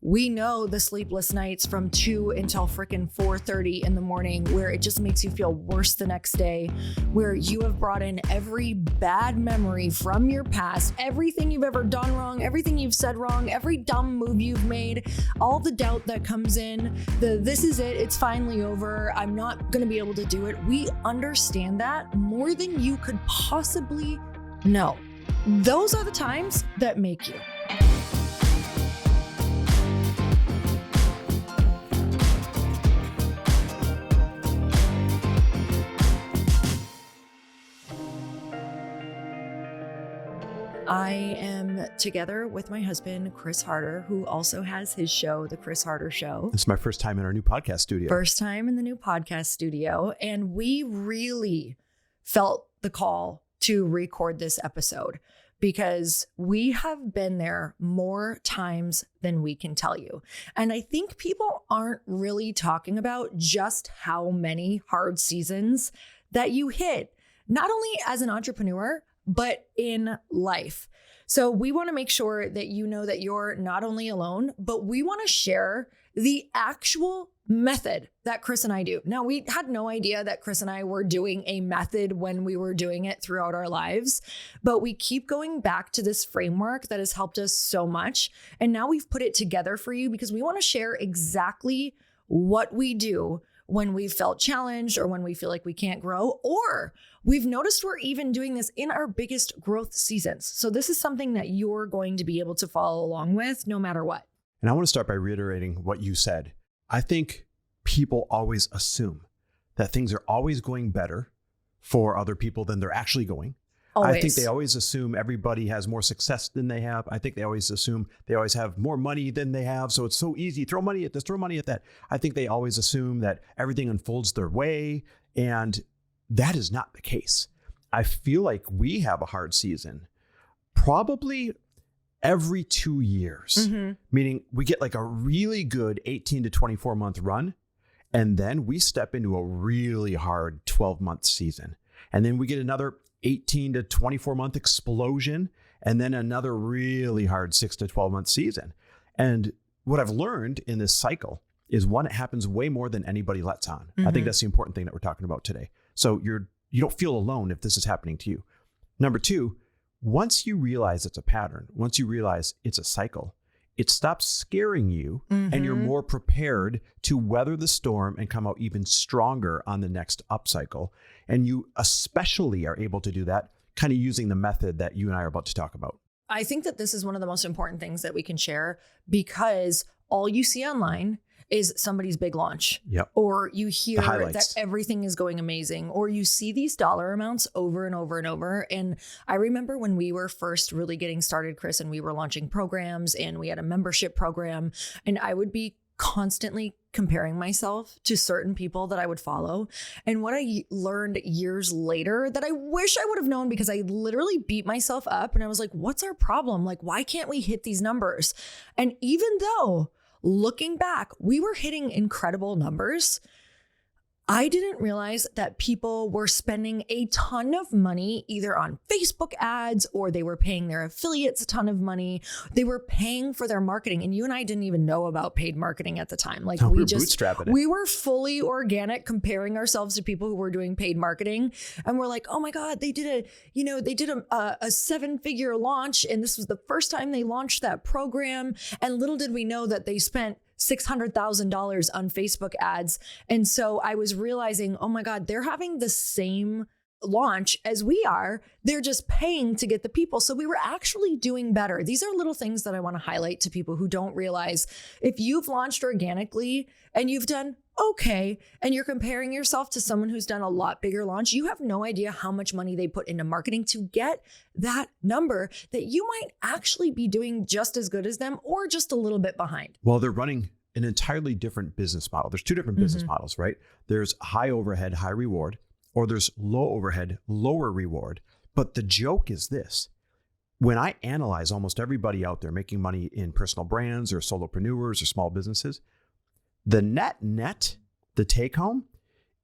We know the sleepless nights from 2 until frickin' 4:30 in the morning, where it just makes you feel worse the next day, where you have brought in every bad memory from your past, everything you've ever done wrong, everything you've said wrong, every dumb move you've made, all the doubt that comes in, this is it, it's finally over, I'm not gonna be able to do it. We understand that more than you could possibly know. Those are the times that make you. I am together with my husband, Chris Harder, who also has his show, The Chris Harder Show. It's my first time in our new podcast studio. First time in the new podcast studio. And we really felt the call to record this episode because we have been there more times than we can tell you. And I think people aren't really talking about just how many hard seasons that you hit, not only as an entrepreneur, but in life. So we want to make sure that you know that you're not only alone, but we want to share the actual method that Chris and I do. Now, we had no idea that Chris and I were doing a method when we were doing it throughout our lives, but we keep going back to this framework that has helped us so much. And now we've put it together for you because we want to share exactly what we do when we felt challenged or when we feel like we can't grow, or we've noticed we're even doing this in our biggest growth seasons. So this is something that you're going to be able to follow along with no matter what. And I want to start by reiterating what you said. I think people always assume that things are always going better for other people than they're actually going. Always. I think they always assume everybody has more success than they have. I think they always assume they always have more money than they have. So it's so easy. Throw money at this, throw money at that. I think they always assume that everything unfolds their way. And that is not the case. I feel like we have a hard season probably every 2 years, meaning we get like a really good 18 to 24 month run. And then we step into a really hard 12-month season. And then we get another 18 to 24 month explosion, and then another really hard 6 to 12 month season. And what I've learned in this cycle is, one, it happens way more than anybody lets on. I think that's the important thing that we're talking about today. So you don't feel alone if this is happening to you. Number two, once you realize it's a pattern, once you realize it's a cycle, it stops scaring you and you're more prepared to weather the storm and come out even stronger on the next upcycle. And you especially are able to do that kind of using the method that you and I are about to talk about. I think that this is one of the most important things that we can share, because all you see online is somebody's big launch. Yep. Or you hear that everything is going amazing, or you see these dollar amounts over and over and over. And I remember when we were first really getting started, Chris, and we were launching programs and we had a membership program, and I would be constantly comparing myself to certain people that I would follow. And what I learned years later that I wish I would have known, because I literally beat myself up and I was like, what's our problem? Like, why can't we hit these numbers? And even though looking back, we were hitting incredible numbers, I didn't realize that people were spending a ton of money either on Facebook ads, or they were paying their affiliates a ton of money. They were paying for their marketing. And you and I didn't even know about paid marketing at the time. Like, we were fully organic, comparing ourselves to people who were doing paid marketing. And we're like, oh my God, they did a 7-figure launch. And this was the first time they launched that program. And little did we know that they spent $600,000 on Facebook ads. And so I was realizing, oh my God, they're having the same launch as we are. They're just paying to get the people. So we were actually doing better. These are little things that I want to highlight to people who don't realize, if you've launched organically and you've done okay, and you're comparing yourself to someone who's done a lot bigger launch, you have no idea how much money they put into marketing to get that number, that you might actually be doing just as good as them or just a little bit behind. Well, they're running an entirely different business model. There's two different business models, right? There's high overhead, high reward, or there's low overhead, lower reward. But the joke is this: when I analyze almost everybody out there making money in personal brands or solopreneurs or small businesses, the net, the take home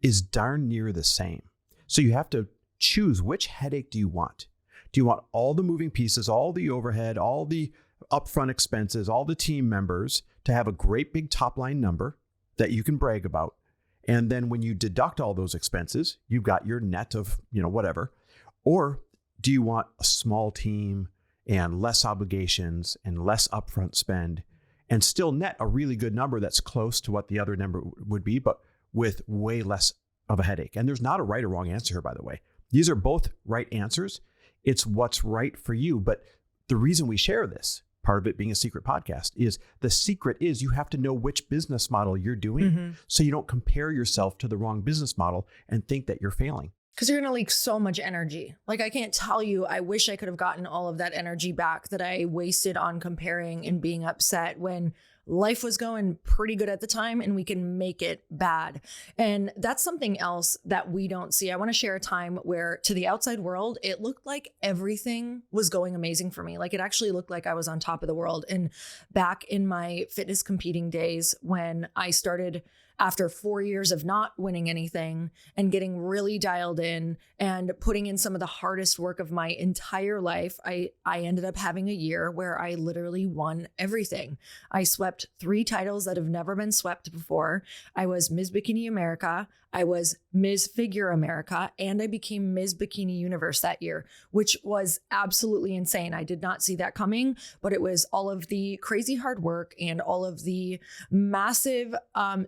is darn near the same. So you have to choose, which headache do you want? Do you want all the moving pieces, all the overhead, all the upfront expenses, all the team members to have a great big top line number that you can brag about. And then when you deduct all those expenses, you've got your net of, whatever. Or do you want a small team and less obligations and less upfront spend and still net a really good number that's close to what the other number would be, but with way less of a headache? And there's not a right or wrong answer here, by the way. These are both right answers. It's what's right for you. But the reason we share this, part of it being a secret podcast, is the secret is you have to know which business model you're doing so you don't compare yourself to the wrong business model and think that you're failing. Because you're going to leak so much energy. Like, I can't tell you, I wish I could have gotten all of that energy back that I wasted on comparing and being upset when life was going pretty good at the time and we can make it bad. And that's something else that we don't see. I want to share a time where to the outside world, it looked like everything was going amazing for me. Like, it actually looked like I was on top of the world. And back in my fitness competing days, when I started after 4 years of not winning anything and getting really dialed in and putting in some of the hardest work of my entire life, I ended up having a year where I literally won everything. I swept 3 titles that have never been swept before. I was Ms. Bikini America, I was Ms. Figure America, and I became Ms. Bikini Universe that year, which was absolutely insane. I did not see that coming, but it was all of the crazy hard work and all of the massive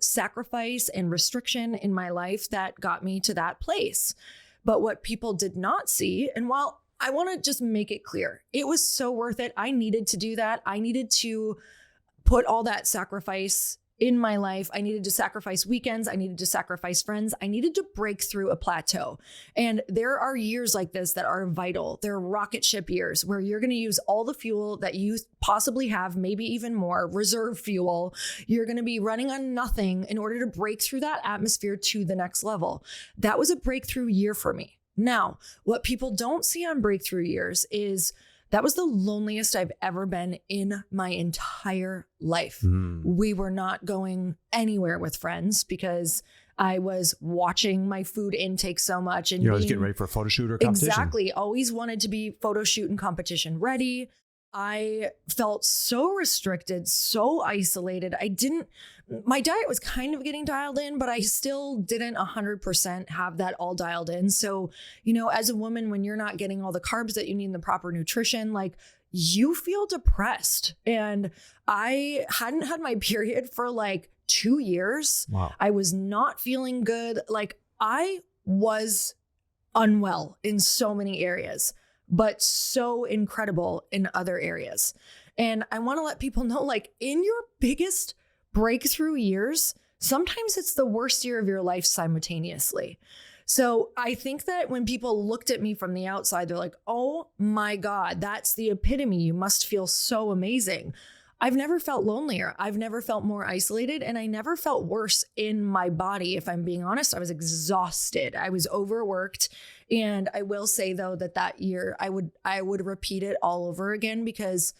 sacrifice and restriction in my life that got me to that place. But what people did not see, and while I want to just make it clear, it was so worth it. I needed to do that. I needed to put all that sacrifice in my life. I needed to sacrifice weekends. I needed to sacrifice friends. I needed to break through a plateau. And there are years like this that are vital. They're rocket ship years where you're going to use all the fuel that you possibly have, maybe even more, reserve fuel. You're going to be running on nothing in order to break through that atmosphere to the next level. That was a breakthrough year for me. Now, what people don't see on breakthrough years is that was the loneliest I've ever been in my entire life. We were not going anywhere with friends because I was watching my food intake so much. And you're always getting ready for a photo shoot or competition. Exactly. Always wanted to be photo shoot and competition ready. I felt so restricted, so isolated. My diet was kind of getting dialed in, but I still didn't 100% have that all dialed in. So, as a woman, when you're not getting all the carbs that you need in the proper nutrition, like, you feel depressed. And I hadn't had my period for like 2 years. Wow. I was not feeling good. Like, I was unwell in so many areas, but so incredible in other areas. And I want to let people know, like, in your biggest breakthrough years, sometimes it's the worst year of your life simultaneously. So I think that when people looked at me from the outside, they're like, oh my God, that's the epitome. You must feel so amazing. I've never felt lonelier. I've never felt more isolated, and I never felt worse in my body. If I'm being honest, I was exhausted. I was overworked. And I will say though, that year I would repeat it all over again because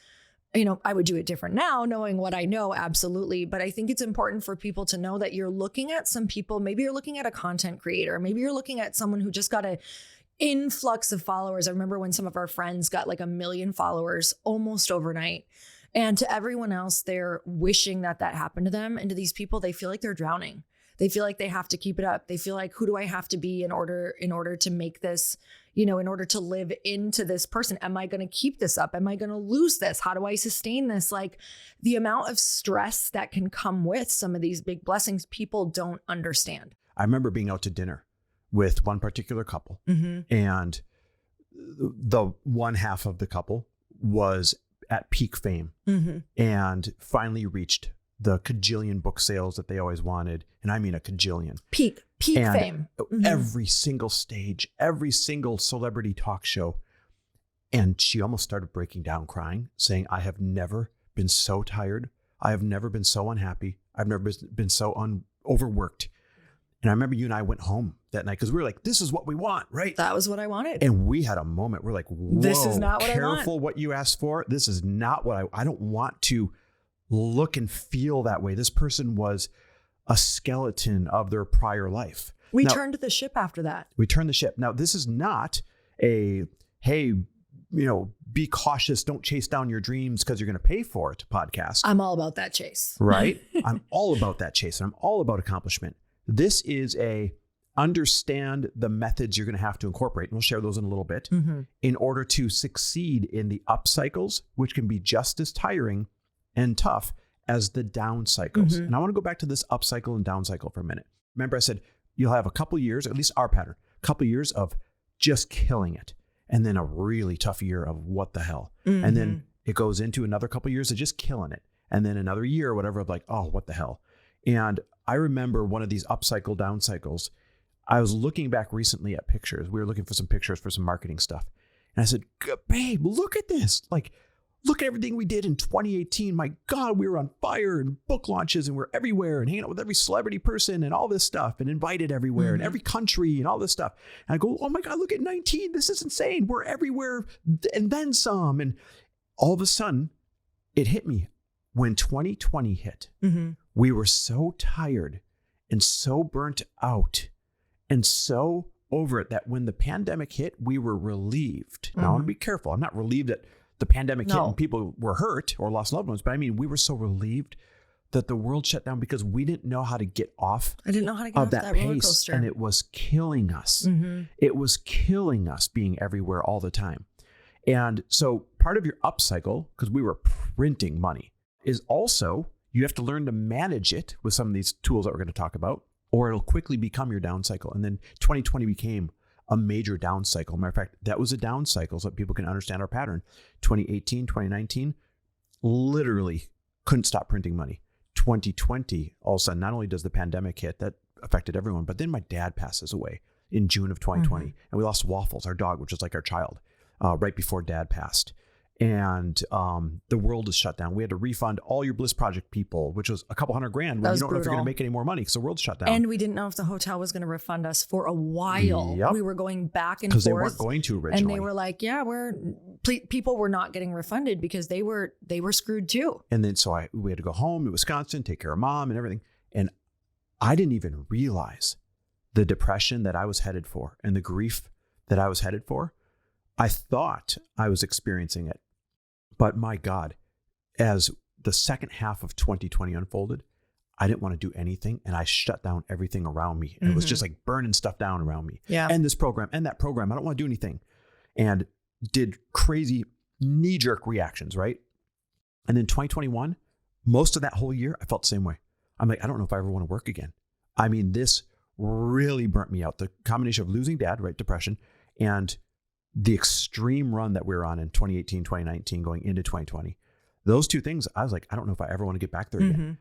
I would do it different now, knowing what I know, absolutely. But I think it's important for people to know that you're looking at some people, maybe you're looking at a content creator, maybe you're looking at someone who just got an influx of followers. I remember when some of our friends got like 1 million followers almost overnight. And to everyone else, they're wishing that happened to them. And to these people, they feel like they're drowning. They feel like they have to keep it up. They feel like, who do I have to be in order to make this, in order to live into this person? Am I going to keep this up? Am I going to lose this? How do I sustain this? Like, the amount of stress that can come with some of these big blessings, people don't understand. I remember being out to dinner with one particular couple, and the one half of the couple was at peak fame and finally reached the cajillion book sales that they always wanted. And I mean a cajillion. Peak and fame. Every single stage, every single celebrity talk show. And she almost started breaking down crying, saying, I have never been so tired. I have never been so unhappy. I've never been so overworked. And I remember you and I went home that night because we were like, this is what we want, right? That was what I wanted. And we had a moment. We're like, whoa, this is not what I want. Careful what you asked for. This is not what I don't want to look and feel that way. This person was a skeleton of their prior life. We turned the ship after that. We turned the ship. Now, this is not a, hey, be cautious. Don't chase down your dreams because you're going to pay for it podcast. I'm all about that chase. Right? I'm all about that chase. And I'm all about accomplishment. This is understand the methods you're going to have to incorporate. And we'll share those in a little bit in order to succeed in the up cycles, which can be just as tiring and tough as the down cycles. And I want to go back to this up cycle and down cycle for a minute. Remember I said, you'll have a couple years, at least our pattern, a couple years of just killing it. And then a really tough year of what the hell. And then it goes into another couple of years of just killing it. And then another year or whatever of like, oh, what the hell. And I remember one of these up cycle, down cycles. I was looking back recently at pictures. We were looking for some pictures for some marketing stuff. And I said, babe, look at this. Like, look at everything we did in 2018. My God, we were on fire and book launches and we're everywhere and hanging out with every celebrity person and all this stuff and invited everywhere in every country and all this stuff. And I go, oh my God, look at 19. This is insane. We're everywhere and then some. And all of a sudden it hit me when 2020 hit. We were so tired and so burnt out and so over it that when the pandemic hit, we were relieved. Now I want to be careful. I'm not relieved that the pandemic hit and people were hurt or lost loved ones. But I mean, we were so relieved that the world shut down because we didn't know how to get off. I didn't know how to get off that roller coaster. And it was killing us. It was killing us being everywhere all the time. And so part of your up cycle, because we were printing money, is also you have to learn to manage it with some of these tools that we're going to talk about, or it'll quickly become your down cycle. And then 2020 became a major down cycle. Matter of fact, that was a down cycle so that people can understand our pattern. 2018, 2019, literally couldn't stop printing money. 2020, all of a sudden, not only does the pandemic hit, that affected everyone, but then my dad passes away in June of 2020. And we lost Waffles, our dog, which is like our child, right before dad passed. And the world is shut down. We had to refund all your Bliss Project people, which was a couple $100,000 when you don't know if you're going to make any more money because the world's shut down. And we didn't know if the hotel was going to refund us for a while. We were going back and forth. Because they weren't going to originally. And they were like, yeah, people were not getting refunded because they were screwed too. And then so we had to go home to Wisconsin, take care of mom and everything. And I didn't even realize the depression that I was headed for and the grief that I was headed for. I thought I was experiencing it. But my God, as the second half of 2020 unfolded, I didn't want to do anything. And I shut down everything around me. And it was just like burning stuff down around me. And this program and that program. I don't want to do anything. And did crazy knee-jerk reactions, right? And then 2021, most of that whole year, I felt the same way. I'm like, I don't know if I ever want to work again. I mean, this really burnt me out. The combination of losing dad, right? Depression, and the extreme run that we were on in 2018, 2019, going into 2020, those two things, I was like, I don't know if I ever want to get back there again.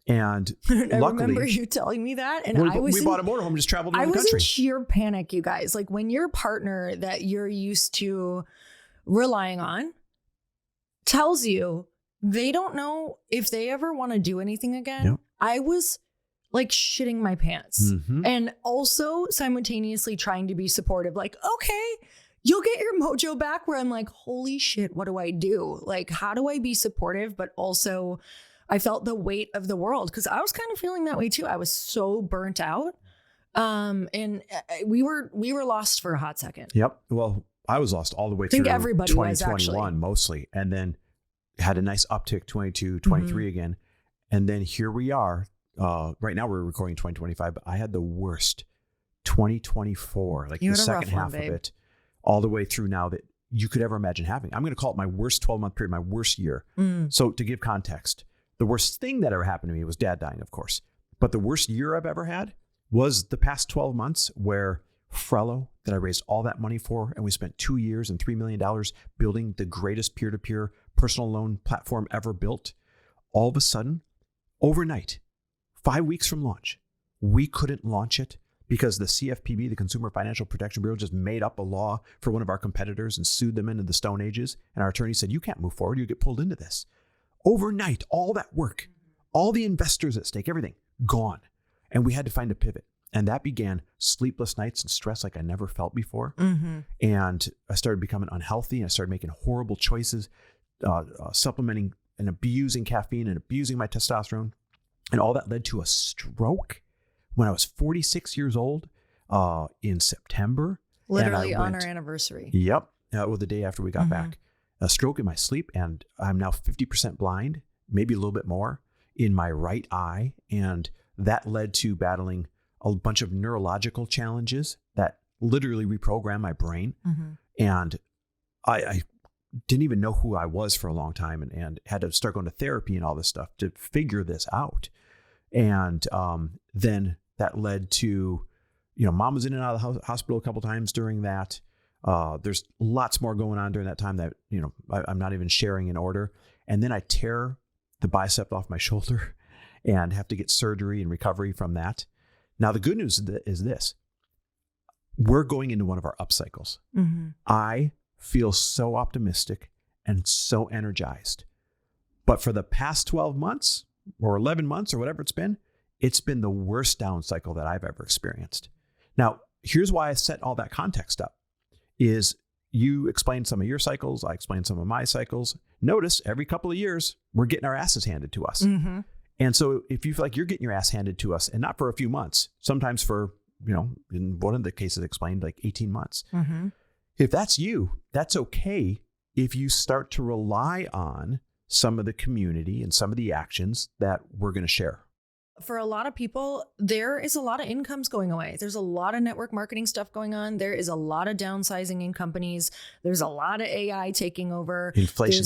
And I luckily, remember you telling me that. And we bought a motorhome and just traveled around the country. I was in sheer panic, you guys. Like when your partner that you're used to relying on tells you they don't know if they ever want to do anything again. I was like shitting my pants and also simultaneously trying to be supportive. Like, okay, you'll get your mojo back, where I'm like, holy shit, what do I do? Like, how do I be supportive? But also I felt the weight of the world because I was kind of feeling that way too. I was so burnt out. And we were lost for a hot second. Well, I was lost all the way through 2021 mostly. And then had a nice uptick 22, 23 again. And then here we are. Right now we're recording 2025, but I had the worst 2024, like the second half of it, all the way through now that you could ever imagine having. I'm going to call it my worst 12-month period, my worst year. So to give context, the worst thing that ever happened to me was dad dying, of course. But the worst year I've ever had was the past 12 months where Frello, that I raised all that money for, and we spent 2 years and $3 million building the greatest peer-to-peer personal loan platform ever built. All of a sudden, overnight, 5 weeks from launch, we couldn't launch it because the CFPB, the Consumer Financial Protection Bureau, just made up a law for one of our competitors and sued them into the Stone Ages. And our attorney said, you can't move forward. You get pulled into this. Overnight, all that work, all the investors at stake, everything gone. And we had to find a pivot. And that began sleepless nights and stress like I never felt before. And I started becoming unhealthy. And I started making horrible choices, supplementing and abusing caffeine and abusing my testosterone. And all that led to a stroke when I was 46 years old in September. Literally on our anniversary. Yep. the day after we got back, a stroke in my sleep, and I'm now 50% blind, maybe a little bit more, in my right eye. And that led to battling a bunch of neurological challenges that literally reprogrammed my brain. And I didn't even know who I was for a long time, and had to start going to therapy and all this stuff to figure this out. And then that led to, mom was in and out of the hospital a couple times during that. There's lots more going on during that time that, I'm not even sharing in order. And then I tear the bicep off my shoulder and have to get surgery and recovery from that. Now, the good news is this. We're going into one of our up cycles. I feel so optimistic and so energized. But for the past 12 months or 11 months or whatever it's been the worst down cycle that I've ever experienced. Now, here's why I set all that context up. Is you explained some of your cycles, I explained some of my cycles. Notice every couple of years, we're getting our asses handed to us. And so if you feel like you're getting your ass handed to us, and not for a few months, sometimes for, in one of the cases explained, like 18 months. If that's you, that's okay if you start to rely on some of the community and some of the actions that we're going to share. For a lot of people, there is a lot of incomes going away. There's a lot of network marketing stuff going on. There is a lot of downsizing in companies. There's a lot of AI taking over. Inflation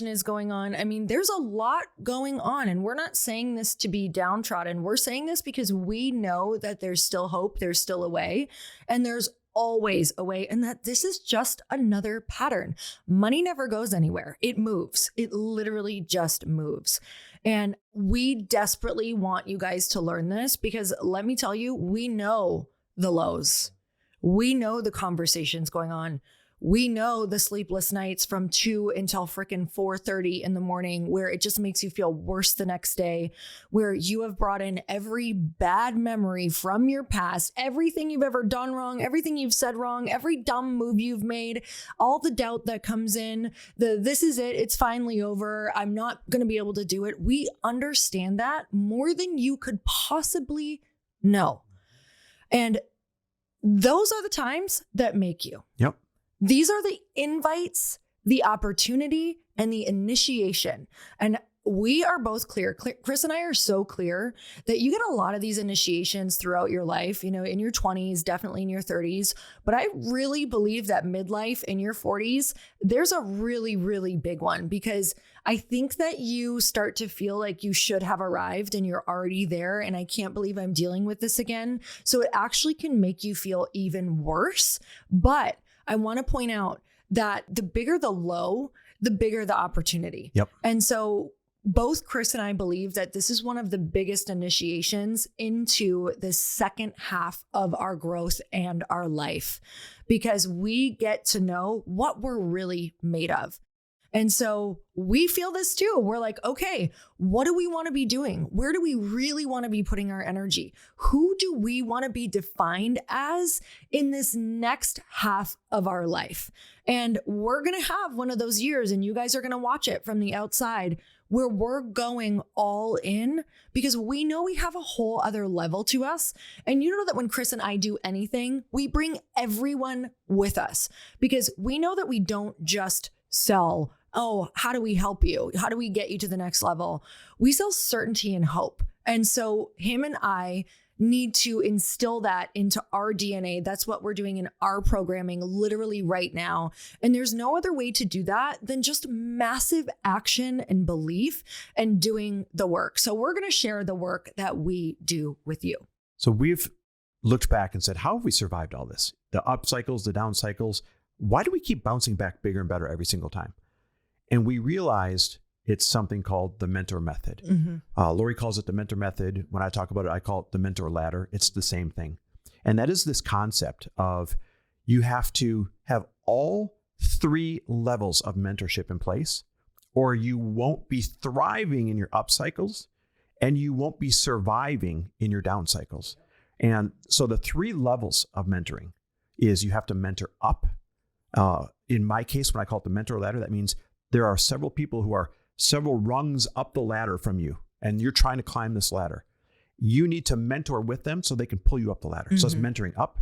is going on. I mean, there's a lot going on. And we're not saying this to be downtrodden. We're saying this because we know that there's still hope. There's still a way. And there's always a way, and that this is just another pattern. Money never goes anywhere. It moves. It literally just moves. And we desperately want you guys to learn this, because let me tell you, we know the lows. We know the conversations going on. We know the sleepless nights from 2 until freaking 4:30 in the morning, where it just makes you feel worse the next day, where you have brought in every bad memory from your past, everything you've ever done wrong, everything you've said wrong, every dumb move you've made, all the doubt that comes in, this is it, it's finally over, I'm not going to be able to do it. We understand that more than you could possibly know. And those are the times that make you. Yep. These are the invites, the opportunity, and the initiation. And we are both clear. Chris and I are so clear that you get a lot of these initiations throughout your life, in your 20s, definitely in your 30s. But I really believe that midlife, in your 40s, there's a really, really big one, because I think that you start to feel like you should have arrived and you're already there. And I can't believe I'm dealing with this again. So it actually can make you feel even worse. But I want to point out that the bigger the low, the bigger the opportunity. Yep. And so both Chris and I believe that this is one of the biggest initiations into the second half of our growth and our life, because we get to know what we're really made of. And so we feel this too. We're like, okay, what do we want to be doing? Where do we really want to be putting our energy? Who do we want to be defined as in this next half of our life? And we're going to have one of those years, and you guys are going to watch it from the outside, where we're going all in, because we know we have a whole other level to us. And you know that when Chris and I do anything, we bring everyone with us, because we know that we don't just sell, oh, how do we help you? How do we get you to the next level? We sell certainty and hope. And so him and I need to instill that into our DNA. That's what we're doing in our programming literally right now. And there's no other way to do that than just massive action and belief and doing the work. So we're going to share the work that we do with you. So we've looked back and said, how have we survived all this? The up cycles, the down cycles. Why do we keep bouncing back bigger and better every single time? And we realized it's something called the mentor method. Lori calls it the mentor method. When I talk about it, I call it the mentor ladder. It's the same thing. And that is this concept of you have to have all 3 levels of mentorship in place, or you won't be thriving in your up cycles and you won't be surviving in your down cycles. And so the 3 levels of mentoring is you have to mentor up. In my case, when I call it the mentor ladder, that means there are several people who are several rungs up the ladder from you, and you're trying to climb this ladder. You need to mentor with them so they can pull you up the ladder. So it's mentoring up.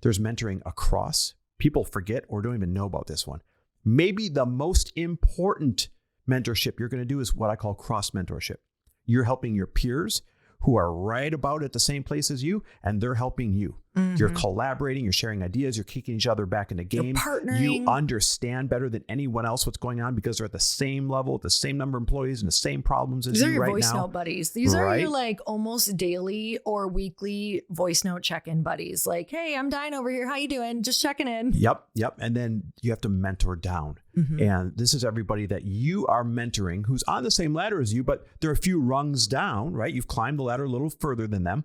There's mentoring across People forget or don't even know about this one. Maybe the most important mentorship you're going to do is what I call cross mentorship. You're helping your peers who are right about at the same place as you, and they're helping you. Mm-hmm. You're collaborating, you're sharing ideas, you're kicking each other back in the game. You're partnering. You understand better than anyone else what's going on because they're at the same level, at the same number of employees, and the same problems as you right now. These are your voice note buddies. These are your like almost daily or weekly voice note check-in buddies. Like, hey, I'm dying over here. How you doing? Just checking in. Yep. And then you have to mentor down. Mm-hmm. And this is everybody that you are mentoring who's on the same ladder as you, but they're a few rungs down, right? You've climbed the ladder a little further than them.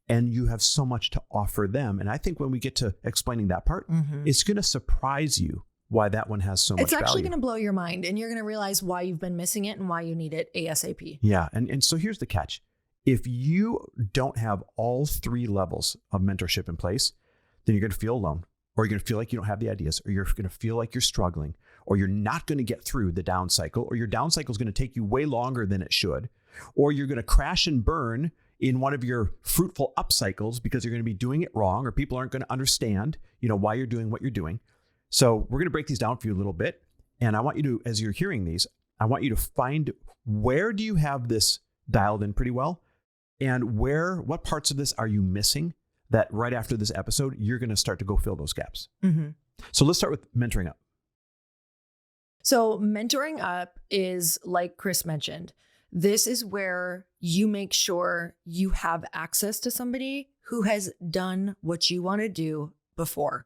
And you have so much to offer them. And I think when we get to explaining that part, it's going to surprise you why that one has so much value. It's actually going to blow your mind, and you're going to realize why you've been missing it and why you need it ASAP. Yeah. And so here's the catch. If you don't have all 3 levels of mentorship in place, then you're going to feel alone, or you're going to feel like you don't have the ideas, or you're going to feel like you're struggling, or you're not going to get through the down cycle, or your down cycle is going to take you way longer than it should, or you're going to crash and burn in one of your fruitful up cycles because you're going to be doing it wrong, or people aren't going to understand, why you're doing what you're doing. So we're going to break these down for you a little bit. And I want you to, as you're hearing these, I want you to find where do you have this dialed in pretty well, and what parts of this are you missing that right after this episode, you're going to start to go fill those gaps. Mm-hmm. So let's start with mentoring up. So mentoring up is, like Chris mentioned, this is where you make sure you have access to somebody who has done what you want to do before.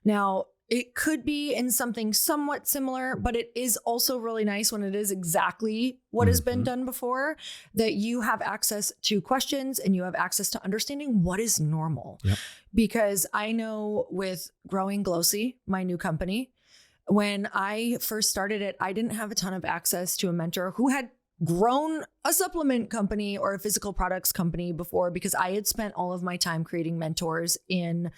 Now, it could be in something somewhat similar, but it is also really nice when it is exactly what has been done before, that you have access to questions and you have access to understanding what is normal. Yep. Because I know with growing Glossy, my new company, when I first started it, I didn't have a ton of access to a mentor who had grown a supplement company or a physical products company before, because I had spent all of my time creating mentors in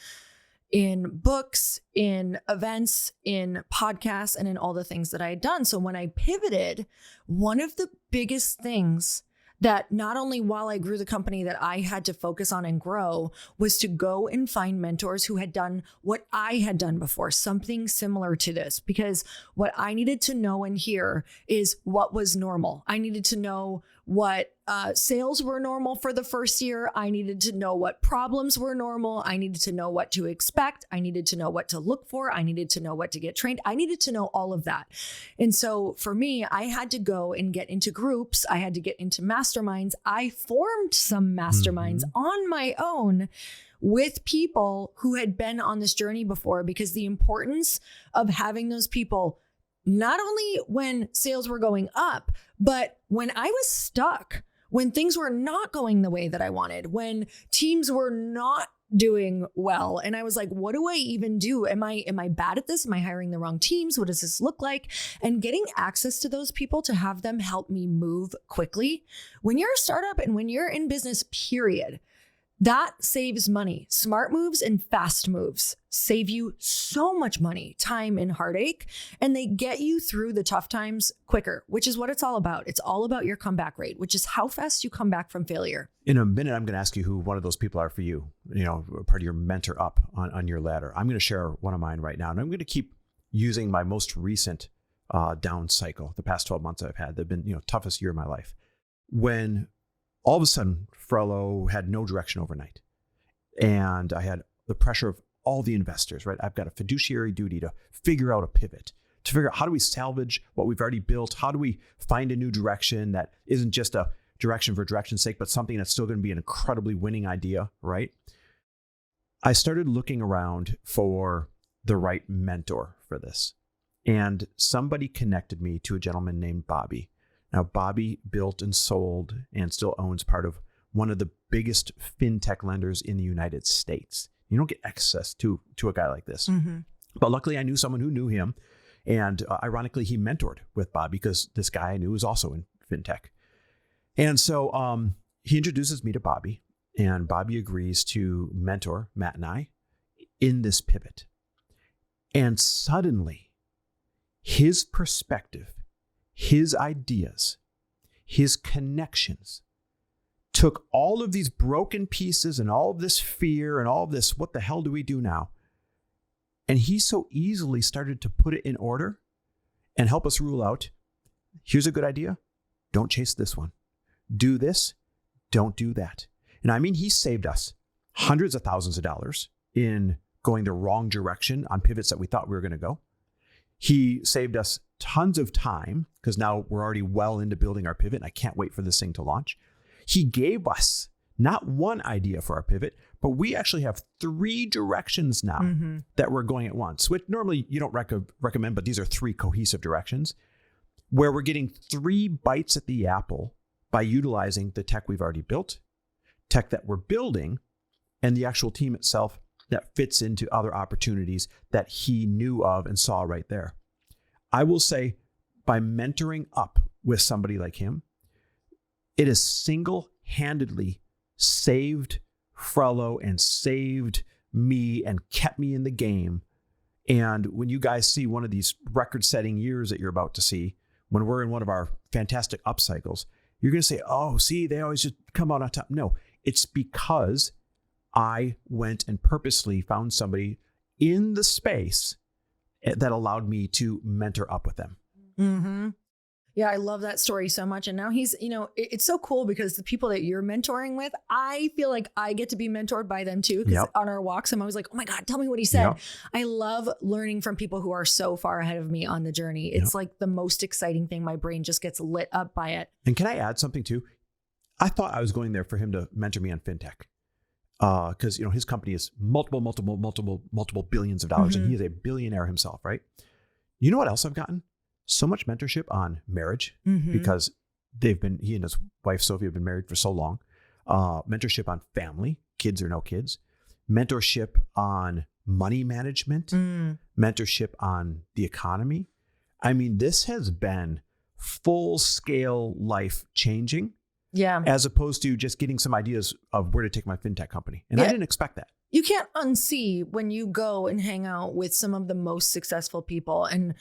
books, in events, in podcasts, and in all the things that I had done. So when I pivoted, one of the biggest things that not only while I grew the company that I had to focus on and grow was to go and find mentors who had done what I had done before, something similar to this, because what I needed to know and hear is what was normal. I needed to know what sales were normal for the first year. I needed to know what problems were normal. I needed to know what to expect. I needed to know what to look for. I needed to know what to get trained. I needed to know all of that. And so for me, I had to go and get into groups. I had to get into masterminds. I formed some masterminds on my own with people who had been on this journey before, because the importance of having those people, not only when sales were going up, but when I was stuck, when things were not going the way that I wanted, when teams were not doing well. And I was like, what do I even do? Am I bad at this? Am I hiring the wrong teams? What does this look like? And getting access to those people to have them help me move quickly. When you're a startup and when you're in business, period, that saves money. Smart moves and fast moves save you so much money, time, and heartache, and they get you through the tough times quicker, which is what it's all about. It's all about your comeback rate, which is how fast you come back from failure. In a minute, I'm going to ask you who one of those people are for you, part of your mentor up on your ladder. I'm going to share one of mine right now, and I'm going to keep using my most recent down cycle, the past 12 months I've had. They've been, toughest year of my life. When all of a sudden, Frello had no direction overnight. And I had the pressure of all the investors, right? I've got a fiduciary duty to figure out a pivot, to figure out how do we salvage what we've already built? How do we find a new direction that isn't just a direction for direction's sake, but something that's still going to be an incredibly winning idea, right? I started looking around for the right mentor for this. And somebody connected me to a gentleman named Bobby. Now, Bobby built and sold and still owns part of one of the biggest fintech lenders in the United States. You don't get access to a guy like this. Mm-hmm. But luckily, I knew someone who knew him. And ironically, he mentored with Bobby because this guy I knew was also in fintech. And so he introduces me to Bobby, and Bobby agrees to mentor Matt and I in this pivot. And suddenly, his perspective, his ideas, his connections took all of these broken pieces and all of this fear and all of this, what the hell do we do now? And he so easily started to put it in order and help us rule out, here's a good idea. Don't chase this one. Do this. Don't do that. And I mean, he saved us hundreds of thousands of dollars in going the wrong direction on pivots that we thought we were going to go. He saved us tons of time because now we're already well into building our pivot. And I can't wait for this thing to launch. He gave us not one idea for our pivot, but we actually have 3 directions now that we're going at once, which normally you don't recommend, but these are 3 cohesive directions where we're getting 3 bites at the apple by utilizing the tech we've already built, tech that we're building, and the actual team itself that fits into other opportunities that he knew of and saw right there. I will say, by mentoring up with somebody like him, it has single-handedly saved Frollo and saved me and kept me in the game. And when you guys see one of these record-setting years that you're about to see, when we're in one of our fantastic up cycles, you're going to say, oh, see, they always just come out on top. No, it's because I went and purposely found somebody in the space that allowed me to mentor up with them. Mm-hmm. Yeah, I love that story so much. And now he's, it's so cool because the people that you're mentoring with, I feel like I get to be mentored by them too. Because on our walks, I'm always like, oh my God, tell me what he said. I love learning from people who are so far ahead of me on the journey. It's like the most exciting thing. My brain just gets lit up by it. And can I add something too? I thought I was going there for him to mentor me on fintech. Because his company is multiple billions of dollars, and he is a billionaire himself, right? You know what else I've gotten? So much mentorship on marriage because he and his wife Sophie have been married for so long. Mentorship on family, kids or no kids. Mentorship on money management. Mentorship on the economy. I mean, this has been full scale life changing. Yeah. As opposed to just getting some ideas of where to take my fintech company. And I didn't expect that. You can't unsee when you go and hang out with some of the most successful people. And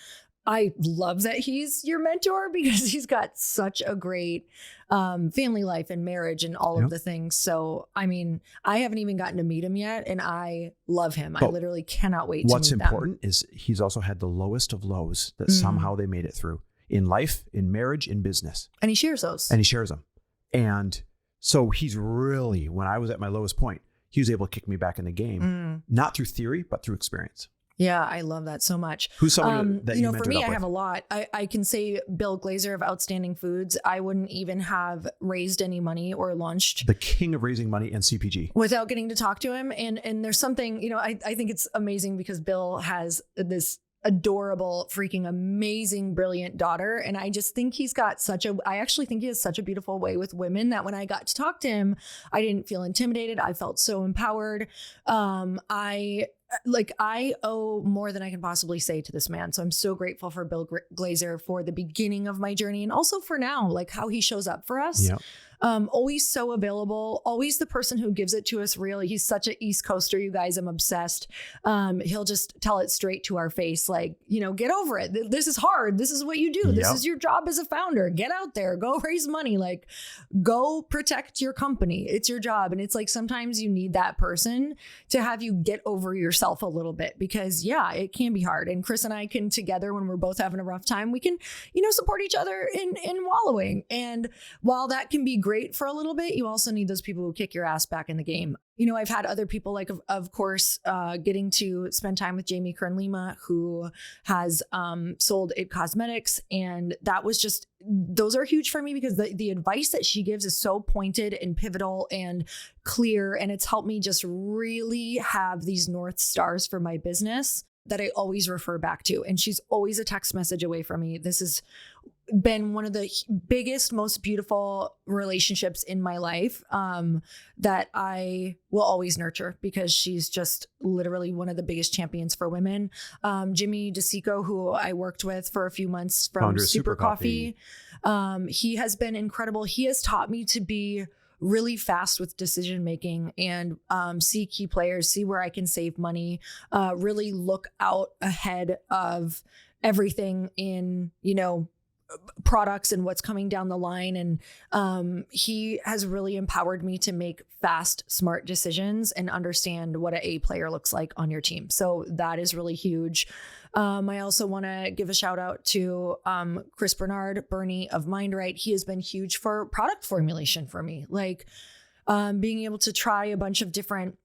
I love that he's your mentor because he's got such a great family life and marriage and all of the things. So, I mean, I haven't even gotten to meet him yet and I love him. But I literally cannot wait to meet him. What's important is he's also had the lowest of lows that somehow they made it through in life, in marriage, in business. And he shares those. And so he's really, when I was at my lowest point, he was able to kick me back in the game, not through theory, but through experience. Yeah, I love that so much. Who's someone that you mentored for me, up I with? have a lot. I can say Bill Glazer of Outstanding Foods. I wouldn't even have raised any money or launched. The king of raising money and CPG. Without getting to talk to him. And there's something, I think it's amazing because Bill has this adorable, freaking amazing, brilliant daughter. And I just think I actually think he has such a beautiful way with women that when I got to talk to him, I didn't feel intimidated. I felt so empowered. I owe more than I can possibly say to this man. So I'm so grateful for Bill Glazer for the beginning of my journey and also for now, like how he shows up for us. Yep. Always so available, always the person who gives it to us. Really, he's such an East Coaster, you guys. I'm obsessed. He'll just tell it straight to our face, like, get over it. This is hard. This is what you do. This is your job as a founder. Get out there, go raise money, like go protect your company. It's your job. And it's like, sometimes you need that person to have you get over yourself a little bit because it can be hard. And Chris and I can together, when we're both having a rough time, we can, support each other in wallowing. And while that can be great for a little bit, you also need those people who kick your ass back in the game. I've had other people like, of course, getting to spend time with Jamie Kern-Lima, who has sold It Cosmetics. And that was those are huge for me because the advice that she gives is so pointed and pivotal and clear. And it's helped me just really have these North Stars for my business that I always refer back to. And she's always a text message away from me. This has been one of the biggest, most beautiful relationships in my life that I will always nurture because she's just literally one of the biggest champions for women. Jimmy DeSico, who I worked with for a few months from Super Coffee. He has been incredible. He has taught me to be really fast with decision making and see key players, see where I can save money, really look out ahead of everything in, products and what's coming down the line. And he has really empowered me to make fast, smart decisions and understand what an A player looks like on your team. So that is really huge. I also want to give a shout out to Chris Bernard, Bernie of MindRight. He has been huge for product formulation for me, like being able to try a bunch of different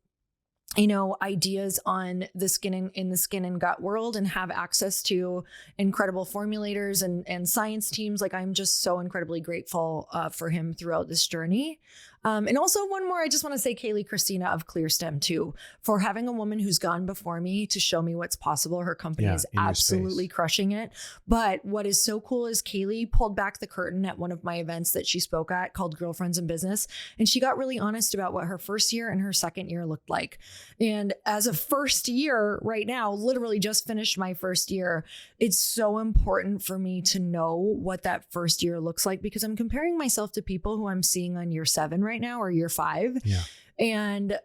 ideas on the skin in the skin and gut world and have access to incredible formulators and science teams. Like, I'm just so incredibly grateful for him throughout this journey. And also one more, I just want to say Kaylee Christina of ClearStem too, for having a woman who's gone before me to show me what's possible. Her company is absolutely crushing it. But what is so cool is Kaylee pulled back the curtain at one of my events that she spoke at called Girlfriends in Business. And she got really honest about what her first year and her second year looked like. And as a first year right now, literally just finished my first year, it's so important for me to know what that first year looks like, because I'm comparing myself to people who I'm seeing on year 7 right now or year 5. Yeah. And,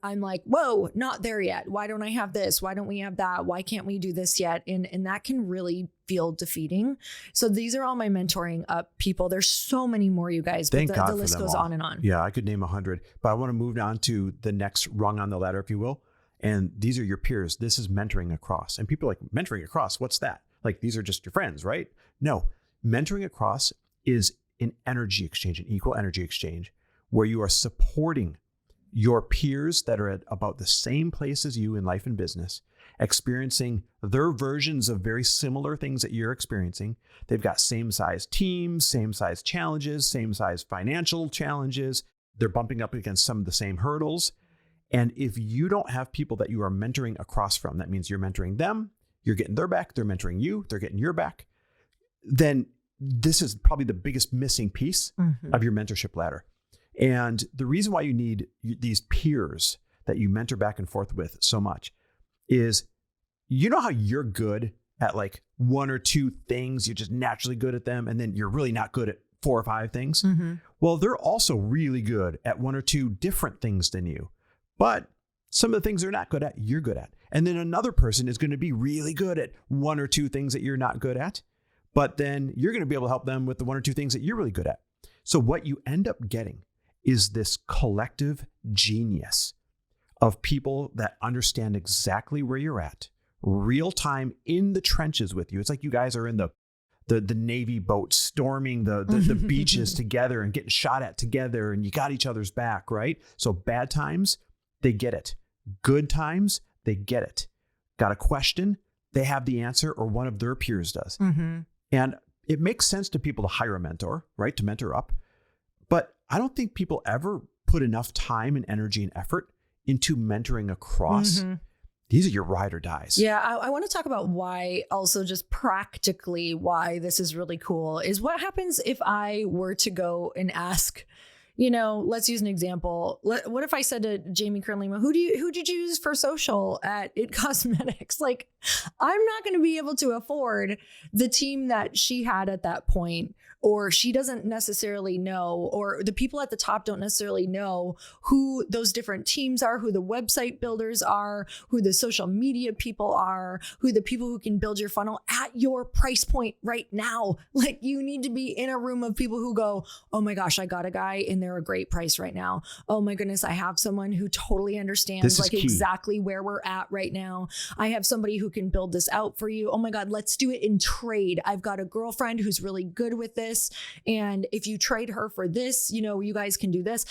I'm like, whoa, not there yet. Why don't I have this? Why don't we have that? Why can't we do this yet? And that can really feel defeating. So these are all my mentoring people. There's so many more, you guys, but the list goes on and on. Yeah, I could name 100, but I want to move on to the next rung on the ladder, if you will. And these are your peers. This is mentoring across. And people are like, mentoring across, what's that? Like, these are just your friends, right? No, mentoring across is an energy exchange, an equal energy exchange, where you are supporting your peers that are at about the same place as you in life and business, experiencing their versions of very similar things that you're experiencing. They've got same size teams, same size challenges, same size financial challenges. They're bumping up against some of the same hurdles. And if you don't have people that you are mentoring across from, that means you're mentoring them, you're getting their back, they're mentoring you, they're getting your back, then this is probably the biggest missing piece of your mentorship ladder. And the reason why you need these peers that you mentor back and forth with so much is, how you're good at like 1 or 2 things, you're just naturally good at them, and then you're really not good at 4 or 5 things. Well, they're also really good at 1 or 2 different things than you. But some of the things they're not good at, you're good at. And then another person is going to be really good at 1 or 2 things that you're not good at. But then you're going to be able to help them with the 1 or 2 things that you're really good at. So what you end up getting is this collective genius of people that understand exactly where you're at, real time in the trenches with you. It's like you guys are in the Navy boat storming the beaches together and getting shot at together, and you got each other's back, right? So bad times, they get it. Good times, they get it. Got a question, they have the answer, or one of their peers does. And it makes sense to people to hire a mentor, right? To mentor up. But I don't think people ever put enough time and energy and effort into mentoring across. These are your ride or dies. Yeah, I want to talk about why, also just practically why this is really cool, is what happens if I were to go and ask, let's use an example. What if I said to Jamie Kern-Lima, who did you use for social at It Cosmetics? Like, I'm not going to be able to afford the team that she had at that point, or she doesn't necessarily know, or the people at the top don't necessarily know who those different teams are, who the website builders are, who the social media people are, who the people who can build your funnel at your price point right now. Like, you need to be in a room of people who go, oh my gosh, I got a guy and they're a great price right now. Oh my goodness, I have someone who totally understands like exactly where we're at right now. I have somebody who can build this out for you. Oh my God, let's do it in trade. I've got a girlfriend who's really good with this. And if you trade her for this, you guys can do this.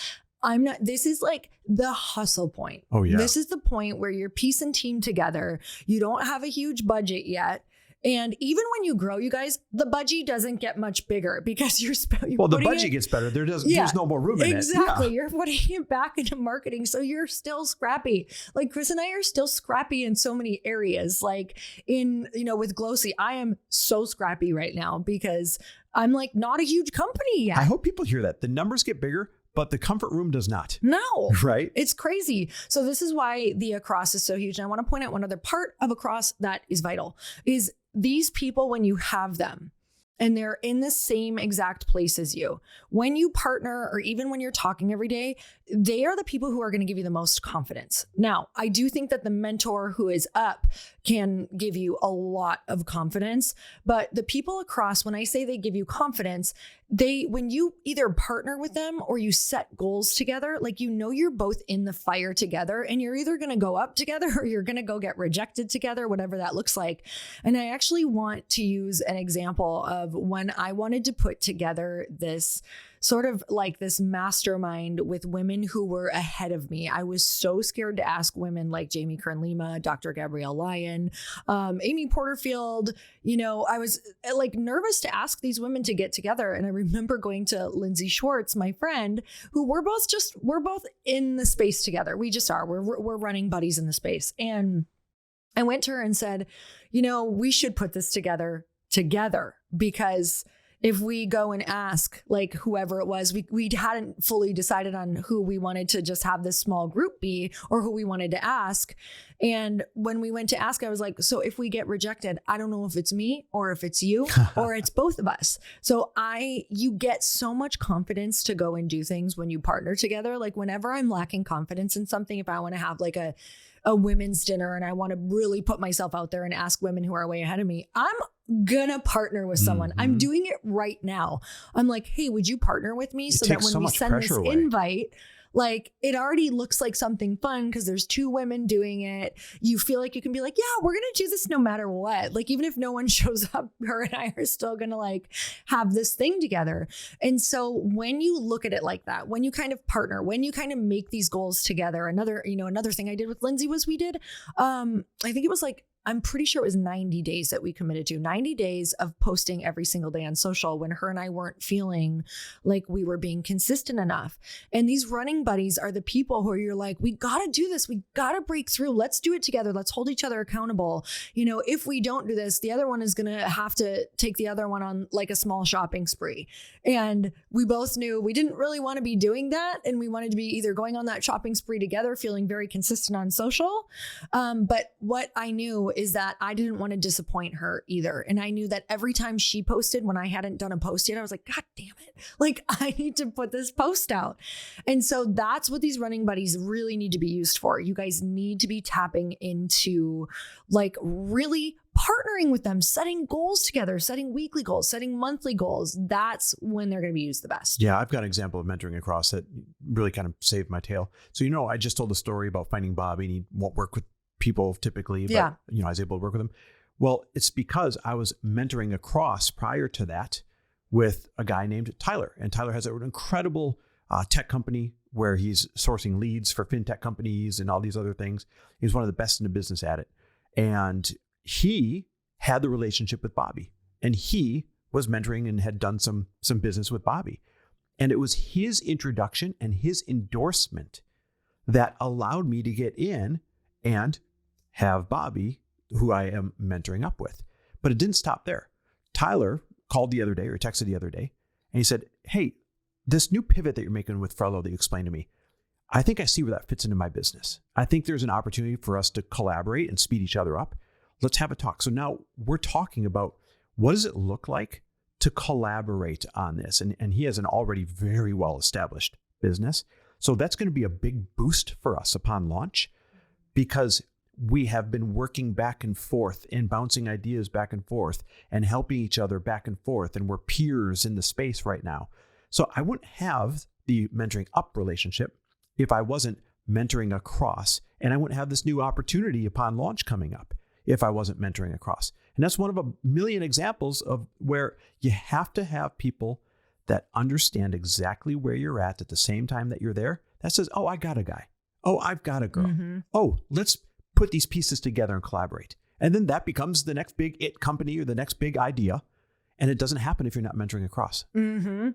This is like the hustle point. Oh yeah. This is the point where you're piecing team together. You don't have a huge budget yet. And even when you grow, you guys, the budget doesn't get much bigger because the budget gets better. There's no more room in it. Exactly. You're putting it back into marketing. So you're still scrappy. Like, Chris and I are still scrappy in so many areas. Like with Glossy, I am so scrappy right now because I'm like not a huge company yet. I hope people hear that. The numbers get bigger, but the comfort room does not. No. Right? It's crazy. So this is why the across is so huge. And I want to point out one other part of across that is vital is these people, when you have them, and they're in the same exact place as you. When you partner, or even when you're talking every day, they are the people who are going to give you the most confidence. Now, I do think that the mentor who is up can give you a lot of confidence, but the people across, when I say they give you confidence, when you either partner with them or you set goals together, like, you're both in the fire together, and you're either going to go up together or you're going to go get rejected together, whatever that looks like. And I actually want to use an example of when I wanted to put together this sort of like this mastermind with women who were ahead of me. I was so scared to ask women like Jamie Kern-Lima, Dr. Gabrielle Lyon, Amy Porterfield. I was like nervous to ask these women to get together. And I remember going to Lindsay Schwartz, my friend, who we're both in the space together. We just are. We're running buddies in the space. And I went to her and said, we should put this together because if we go and ask like whoever it was, we hadn't fully decided on who we wanted to just have this small group be, or who we wanted to ask. And when we went to ask, I was like, so if we get rejected, I don't know if it's me or if it's you or it's both of us. So you get so much confidence to go and do things when you partner together. Like, whenever I'm lacking confidence in something, if I want to have like a women's dinner and I want to really put myself out there and ask women who are way ahead of me, I'm gonna partner with someone. Mm-hmm. I'm doing it right now. I'm like, hey, would you partner with me? So that when we send this invite, like, it already looks like something fun because there's two women doing it. You feel like you can be like, yeah, we're going to do this no matter what. Like, even if no one shows up, her and I are still going to like have this thing together. And so when you look at it like that, when you kind of partner, when you kind of make these goals together, another thing I did with Lindsay was I think it was like, I'm pretty sure it was 90 days that we committed to, 90 days of posting every single day on social when her and I weren't feeling like we were being consistent enough. And these running buddies are the people who you're like, we got to do this. We got to break through. Let's do it together. Let's hold each other accountable. If we don't do this, the other one is going to have to take the other one on like a small shopping spree. And we both knew we didn't really want to be doing that. And we wanted to be either going on that shopping spree together, feeling very consistent on social. But what I knew is that I didn't want to disappoint her either. And I knew that every time she posted when I hadn't done a post yet, I was like, God damn it. Like, I need to put this post out. And so that's what these running buddies really need to be used for. You guys need to be tapping into like really partnering with them, setting goals together, setting weekly goals, setting monthly goals. That's when they're going to be used the best. Yeah, I've got an example of mentoring across that really kind of saved my tail. So, I just told a story about finding Bobby, and he won't work with people typically, but I was able to work with him. Well, it's because I was mentoring across prior to that with a guy named Tyler. And Tyler has an incredible tech company where he's sourcing leads for fintech companies and all these other things. He's one of the best in the business at it. And he had the relationship with Bobby, and he was mentoring and had done some business with Bobby. And it was his introduction and his endorsement that allowed me to get in and have Bobby, who I am mentoring up with. But it didn't stop there. Tyler called the other day, or texted the other day, and he said, hey, this new pivot that you're making with Frello that you explained to me, I think I see where that fits into my business. I think there's an opportunity for us to collaborate and speed each other up. Let's have a talk. So now we're talking about, what does it look like to collaborate on this? And he has an already very well-established business. So that's going to be a big boost for us upon launch, because we have been working back and forth and bouncing ideas back and forth and helping each other back and forth. And we're peers in the space right now. So I wouldn't have the mentoring up relationship if I wasn't mentoring across. And I wouldn't have this new opportunity upon launch coming up if I wasn't mentoring across. And that's one of a million examples of where you have to have people that understand exactly where you're at the same time that you're there. That says, oh, I got a guy. Oh, I've got a girl. Mm-hmm. Oh, let's put these pieces together and collaborate. And then that becomes the next big it company or the next big idea. And it doesn't happen if you're not mentoring across. Mm-hmm.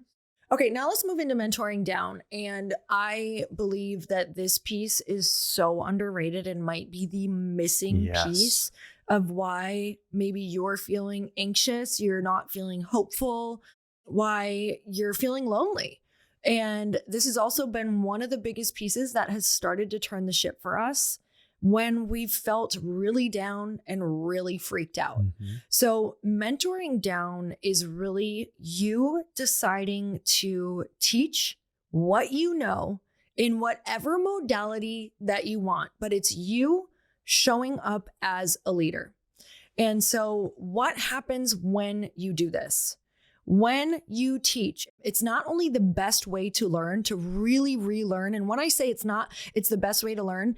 Okay, now let's move into mentoring down. And I believe that this piece is so underrated and might be the missing piece of why maybe you're feeling anxious, you're not feeling hopeful, why you're feeling lonely. And this has also been one of the biggest pieces that has started to turn the ship for us. when we've felt really down and really freaked out. So mentoring down is really you deciding to teach what you know in whatever modality that you want, but it's you showing up as a leader. And so what happens when you do this? When you teach, it's not only the best way to learn, to really relearn. And when I say it's the best way to learn,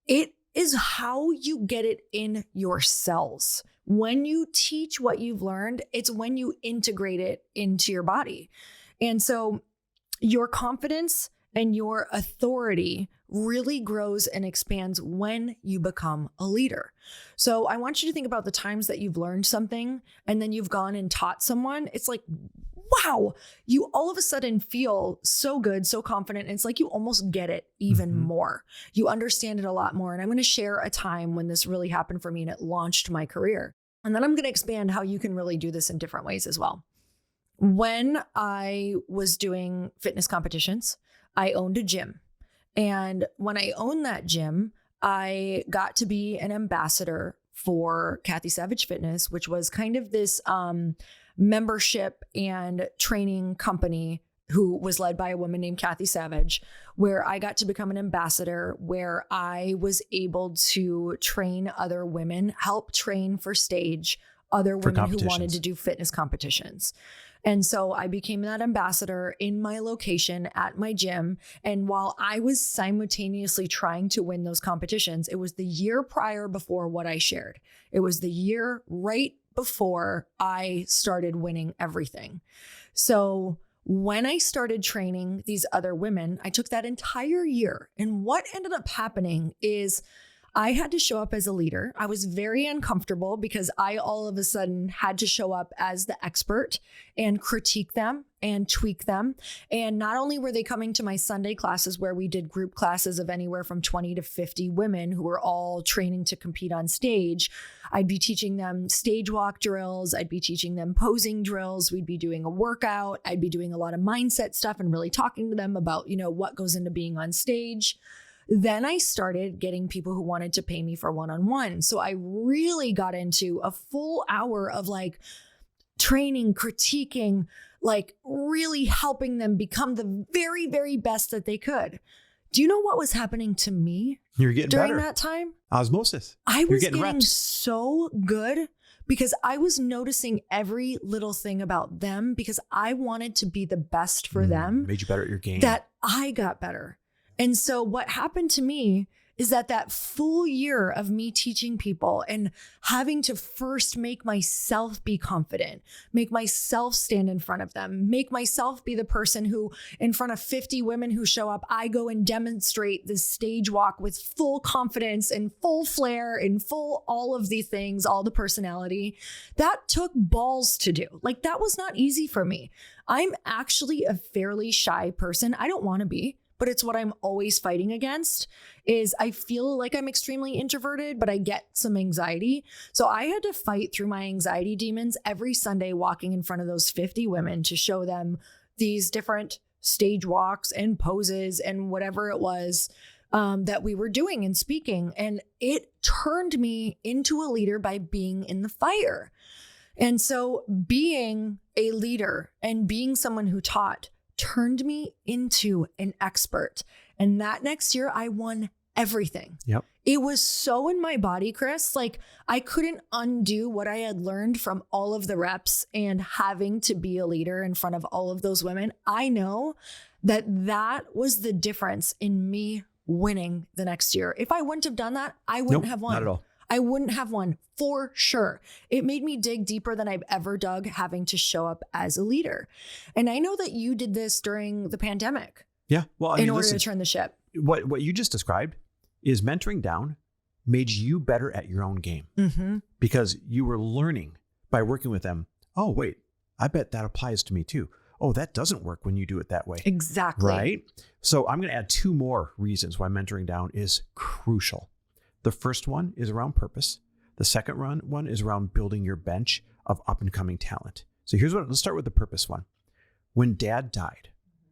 it is how you get it in your cells. When you teach what you've learned, it's when you integrate it into your body. And so your confidence and your authority really grows and expands when you become a leader. So I want you to think about the times that you've learned something and then you've gone and taught someone. It's like, wow, you all of a sudden feel so good, so confident. And it's like you almost get it even more. You understand it a lot more. And I'm going to share a time when this really happened for me and it launched my career. And then I'm going to expand how you can really do this in different ways as well. When I was doing fitness competitions, I owned a gym. And when I owned that gym, I got to be an ambassador for Kathy Savage Fitness, which was kind of this membership and training company who was led by a woman named Kathy Savage, where I got to become an ambassador, where I was able to train other women, help train for stage other women who wanted to do fitness competitions. And so I became that ambassador in my location at my gym. And while I was simultaneously trying to win those competitions, it was the year prior before what I shared. It was the year right before I started winning everything. So when I started training these other women, I took that entire year. And what ended up happening is I had to show up as a leader. I was very uncomfortable because I all of a sudden had to show up as the expert and critique them and tweak them. And not only were they coming to my Sunday classes where we did group classes of anywhere from 20 to 50 women who were all training to compete on stage, I'd be teaching them stage walk drills. I'd be teaching them posing drills. We'd be doing a workout. I'd be doing a lot of mindset stuff and really talking to them about, what goes into being on stage. Then I started getting people who wanted to pay me for one-on-one. So I really got into a full hour of training, critiquing, really helping them become the very, very best that they could. Do you know what was happening to me You're getting during better. That time? Osmosis. I was getting reps. so good because I was noticing every little thing about them because I wanted to be the best for them. Made you better at your game. That I got better. And so what happened to me is that full year of me teaching people and having to first make myself be confident, make myself stand in front of them, make myself be the person who, in front of 50 women who show up, I go and demonstrate this stage walk with full confidence and full flair and full all of these things, all the personality. That took balls to do. That was not easy for me. I'm actually a fairly shy person. I don't want to be. But it's what I'm always fighting against is I feel like I'm extremely introverted, but I get some anxiety. So I had to fight through my anxiety demons every Sunday walking in front of those 50 women to show them these different stage walks and poses and whatever it was that we were doing and speaking. And it turned me into a leader by being in the fire. And so being a leader and being someone who taught turned me into an expert. And that next year, I won everything. Yep. It was so in my body, Chris. I couldn't undo what I had learned from all of the reps and having to be a leader in front of all of those women. I know that was the difference in me winning the next year. If I wouldn't have done that, I wouldn't have won. Not at all. I wouldn't have won for sure. It made me dig deeper than I've ever dug having to show up as a leader. And I know that you did this during the pandemic. Yeah. Well, in order to turn the ship. What you just described is mentoring down made you better at your own game because you were learning by working with them. Oh, wait, I bet that applies to me too. Oh, that doesn't work when you do it that way. Exactly. Right. So I'm going to add 2 more reasons why mentoring down is crucial. The first one is around purpose. The second one is around building your bench of up and coming talent. So let's start with the purpose one. When Dad died,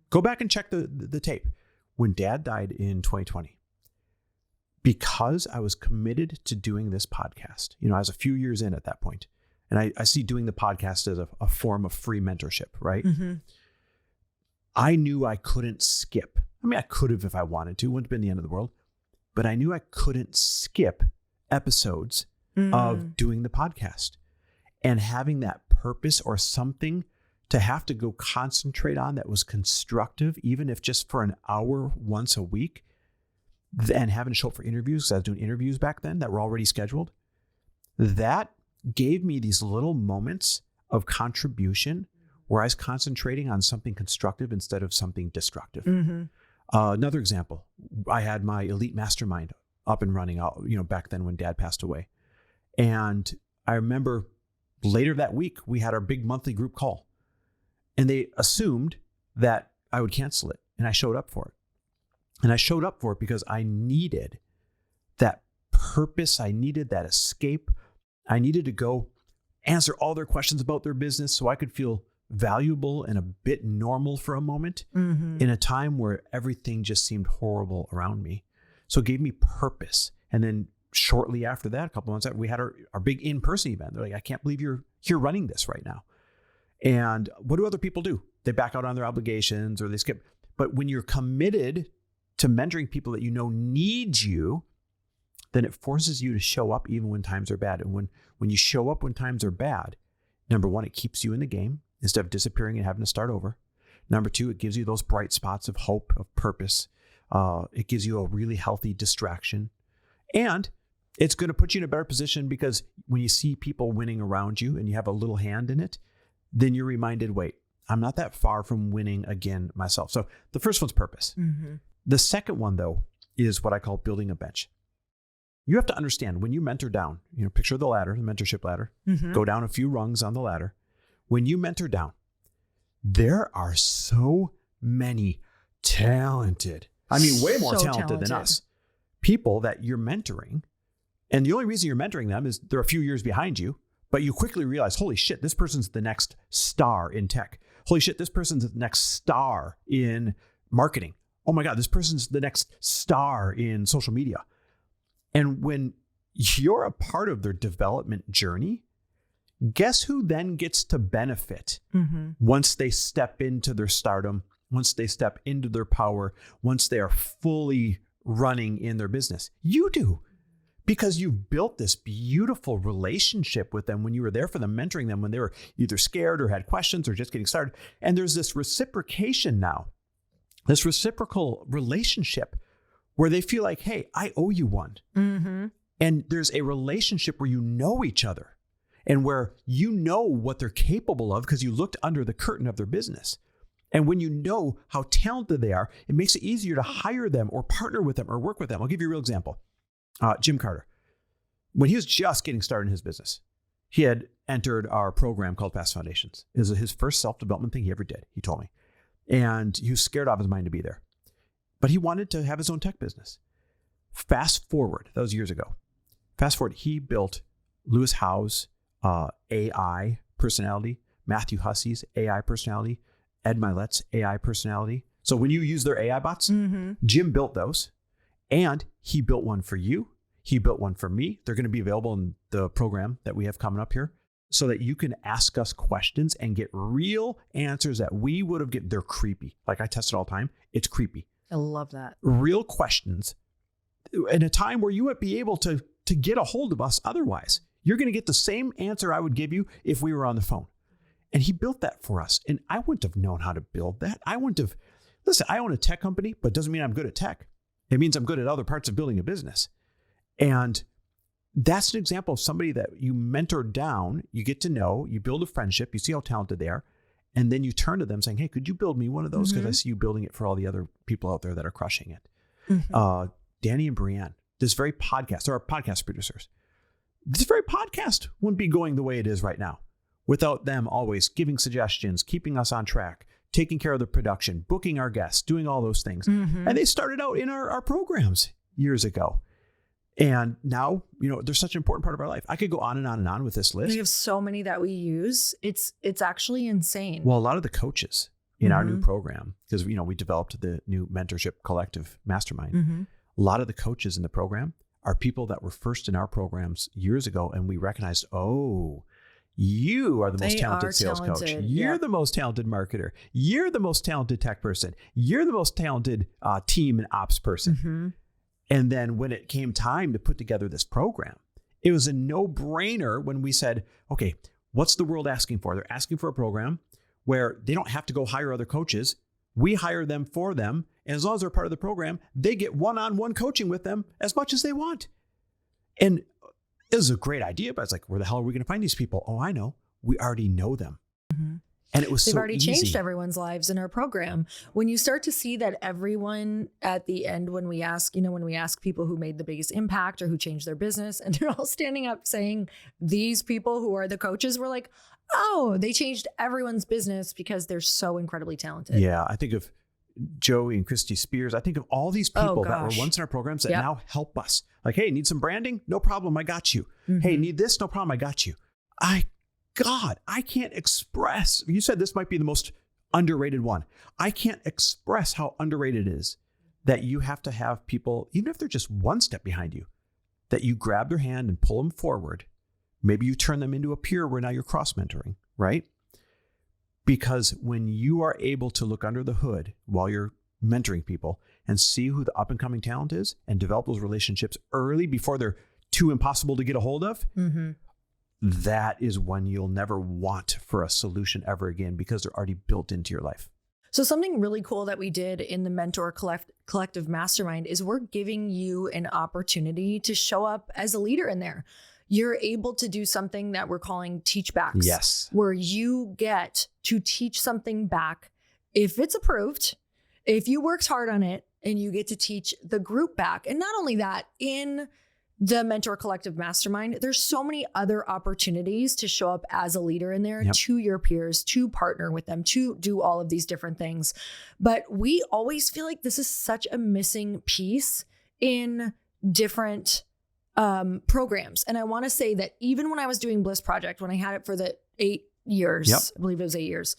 go back and check the tape. When Dad died in 2020, because I was committed to doing this podcast. I was a few years in at that point, and I see doing the podcast as a form of free mentorship, right? Mm-hmm. I knew I couldn't skip. I mean, I could have if I wanted to, wouldn't have been the end of the world, but I knew I couldn't skip episodes of doing the podcast and having that purpose or something to have to go concentrate on that was constructive, even if just for an hour once a week. And having to show up for interviews, because I was doing interviews back then that were already scheduled, that gave me these little moments of contribution where I was concentrating on something constructive instead of something destructive. Mm-hmm. Another example, I had my elite mastermind up and running, back then when Dad passed away. And I remember later that week, we had our big monthly group call, and they assumed that I would cancel it, and I showed up for it. And I showed up for it because I needed that purpose. I needed that escape. I needed to go answer all their questions about their business so I could feel valuable and a bit normal for a moment in a time where everything just seemed horrible around me. So it gave me purpose. And then shortly after that, a couple months after, we had our big in-person event. They're like, I can't believe you're running this right now. And what do other people do? They back out on their obligations or they skip. But when you're committed to mentoring people that need you, then it forces you to show up even when times are bad. And when you show up when times are bad, number one, it keeps you in the game instead of disappearing and having to start over. Number two, it gives you those bright spots of hope, of purpose. It gives you a really healthy distraction. And it's going to put you in a better position because when you see people winning around you and you have a little hand in it, then you're reminded, wait, I'm not that far from winning again myself. So the first one's purpose. Mm-hmm. The second one, though, is what I call building a bench. You have to understand when you mentor down, picture the ladder, the mentorship ladder, go down a few rungs on the ladder. When you mentor down, there are so many talented, way more talented than us, people that you're mentoring. And the only reason you're mentoring them is they're a few years behind you, but you quickly realize, holy shit, this person's the next star in tech. Holy shit, this person's the next star in marketing. Oh my God, this person's the next star in social media. And when you're a part of their development journey, guess who then gets to benefit once they step into their stardom, once they step into their power, once they are fully running in their business? You do. Because you've built this beautiful relationship with them when you were there for them, mentoring them when they were either scared or had questions or just getting started. And there's this reciprocation now, this reciprocal relationship where they feel like, hey, I owe you one. Mm-hmm. And there's a relationship where you know each other and where you know what they're capable of because you looked under the curtain of their business. And when you know how talented they are, it makes it easier to hire them or partner with them or work with them. I'll give you a real example. Jim Carter, when he was just getting started in his business, he had entered our program called Fast Foundations. It was his first self-development thing he ever did, he told me. And he was scared out of his mind to be there. But he wanted to have his own tech business. Fast forward, that was years ago. Fast forward, he built Lewis Howe's AI personality, Matthew Hussey's AI personality, Ed Milet's AI personality. So when you use their AI bots, Jim built those. And he built one for you. He built one for me. They're going to be available in the program that we have coming up here so that you can ask us questions and get real answers that we would have get. They're creepy. Like I test it all the time. It's creepy. I love that. Real questions in a time where you wouldn't be able to get a hold of us otherwise. You're going to get the same answer I would give you if we were on the phone. And he built that for us. And I wouldn't have known how to build that. I own a tech company, but it doesn't mean I'm good at tech. It means I'm good at other parts of building a business. And that's an example of somebody that you mentor down, you get to know, you build a friendship, you see how talented they are, and then you turn to them saying, hey, could you build me one of those? Because I see you building it for all the other people out there that are crushing it. Danny and Brianne, this very podcast, they're our podcast producers. This very podcast wouldn't be going the way it is right now without them always giving suggestions, keeping us on track, taking care of the production, booking our guests, doing all those things. And they started out in our programs years ago. And now, they're such an important part of our life. I could go on and on and on with this list. We have so many that we use. It's actually insane. Well, a lot of the coaches in our new program, because, we developed the new mentorship collective mastermind. A lot of the coaches in the program are people that were first in our programs years ago. And we recognized, oh, you are the most talented sales coach. You're the most talented marketer. You're the most talented tech person. You're the most talented team and ops person. Mm-hmm. And then when it came time to put together this program, it was a no-brainer when we said, okay, what's the world asking for? They're asking for a program where they don't have to go hire other coaches. We hire them for them. And as long as they're part of the program, they get one-on-one coaching with them as much as they want. And it was a great idea, but I was like, where the hell are we going to find these people? Oh, I know. We already know them. Mm-hmm. And it was They've so already easy. changed everyone's lives in our program. When you start to see that everyone at the end, when we ask people who made the biggest impact or who changed their business, and they're all standing up saying, these people who are the coaches, we're like, oh, they changed everyone's business because they're so incredibly talented. Yeah. I think of Joey and Christy Spears. I think of all these people that were once in our programs that now help us. Like, hey, need some branding? No problem. I got you. Mm-hmm. Hey, need this? No problem. I got you. God, I can't express. You said this might be the most underrated one. I can't express how underrated it is that you have to have people, even if they're just one step behind you, that you grab their hand and pull them forward. Maybe you turn them into a peer where now you're cross mentoring, right? Because when you are able to look under the hood while you're mentoring people and see who the up and coming talent is and develop those relationships early before they're too impossible to get a hold of, mm-hmm. that is when you'll never want for a solution ever again because they're already built into your life. So something really cool that we did in the Mentor Collective Mastermind is we're giving you an opportunity to show up as a leader in there. You're able to do something that we're calling teach backs. Yes. Where you get to teach something back if it's approved, if you worked hard on it, and you get to teach the group back. And not only that, in the Mentor Collective Mastermind, there's so many other opportunities to show up as a leader in there to your peers, to partner with them, to do all of these different things. But we always feel like this is such a missing piece in different programs. And I want to say that even when I was doing Bliss Project, when I had it for the 8 years, I believe it was 8 years,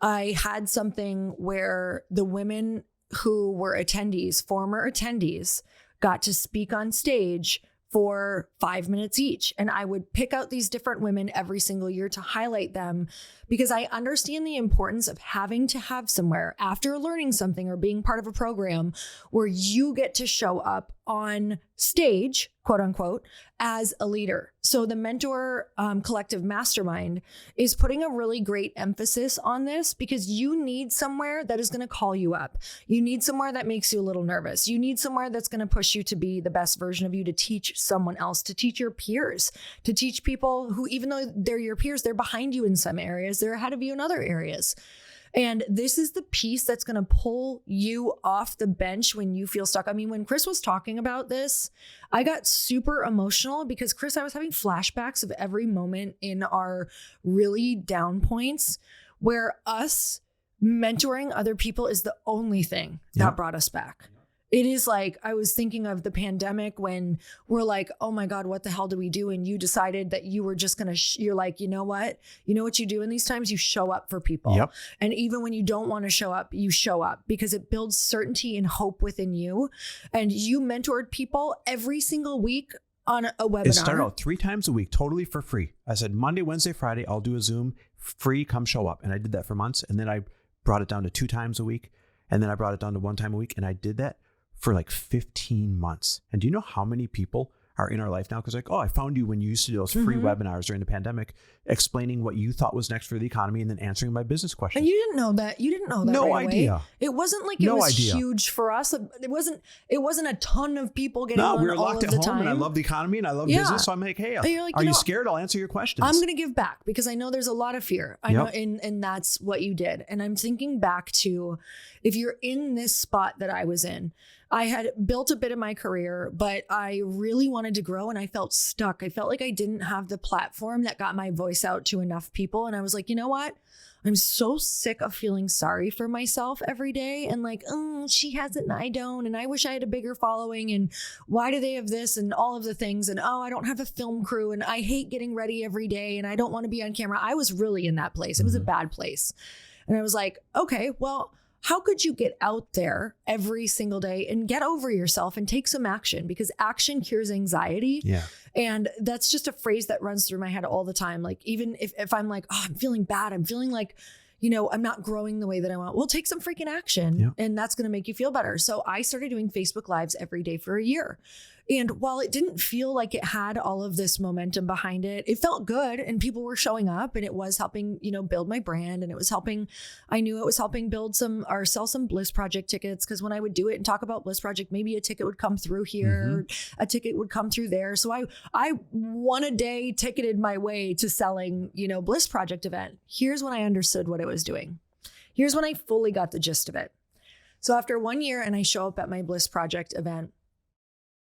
I had something where the women who were attendees, former attendees, got to speak on stage for 5 minutes each. And I would pick out these different women every single year to highlight them because I understand the importance of having to have somewhere after learning something or being part of a program where you get to show up on stage, quote unquote, as a leader. So the Mentor Collective Mastermind is putting a really great emphasis on this because you need somewhere that is going to call you up. You need somewhere that makes you a little nervous. You need somewhere that's going to push you to be the best version of you, to teach someone else, to teach your peers, to teach people who, even though they're your peers, they're behind you in some areas, they're ahead of you in other areas. And this is the piece that's going to pull you off the bench when you feel stuck. I mean, when Chris was talking about this, I got super emotional because Chris, I was having flashbacks of every moment in our really down points where us mentoring other people is the only thing that brought us back. It is like, I was thinking of the pandemic when we're like, oh my God, what the hell do we do? And you decided that you were just going to, you're like, you know what you do in these times? You show up for people. Yep. And even when you don't want to show up, you show up because it builds certainty and hope within you. And you mentored people every single week on a webinar. It started out 3 times a week, totally for free. I said, Monday, Wednesday, Friday, I'll do a Zoom free, come show up. And I did that for months. And then I brought it down to 2 times a week. And then I brought it down to 1 time a week. And I did that for like 15 months. And do you know how many people are in our life now? Because like, oh, I found you when you used to do those free webinars during the pandemic, explaining what you thought was next for the economy and then answering my business questions. And you didn't know that. You didn't know that. No right idea. Away. It wasn't like it was huge for us. It wasn't a ton of people getting on all of the time. No, we were locked at home and I love the economy and I love business. So I'm like, hey, are you scared? I'll answer your questions. I'm going to give back because I know there's a lot of fear. I know, and that's what you did. And I'm thinking back to if you're in this spot that I was in, I had built a bit of my career, but I really wanted to grow and I felt stuck. I felt like I didn't have the platform that got my voice out to enough people. And I was like, you know what? I'm so sick of feeling sorry for myself every day and like, oh, she has it and I don't. And I wish I had a bigger following. And why do they have this and all of the things? And oh, I don't have a film crew and I hate getting ready every day and I don't want to be on camera. I was really in that place. It was a bad place. And I was like, okay, well, how could you get out there every single day and get over yourself and take some action? Because action cures anxiety. Yeah. And that's just a phrase that runs through my head all the time. Like, even if I'm like, oh, I'm feeling bad, I'm feeling like, I'm not growing the way that I want. Well, take some freaking action, and that's going to make you feel better. So I started doing Facebook Lives every day for a year. And while it didn't feel like it had all of this momentum behind it, it felt good and people were showing up, and it was helping, build my brand, and I knew it was helping build sell some Bliss Project tickets. Cause when I would do it and talk about Bliss Project, maybe a ticket would come through here, a ticket would come through there. So I one a day ticketed my way to selling, Bliss Project event. Here's when I understood what it was doing. Here's when I fully got the gist of it. So after 1 year and I show up at my Bliss Project event,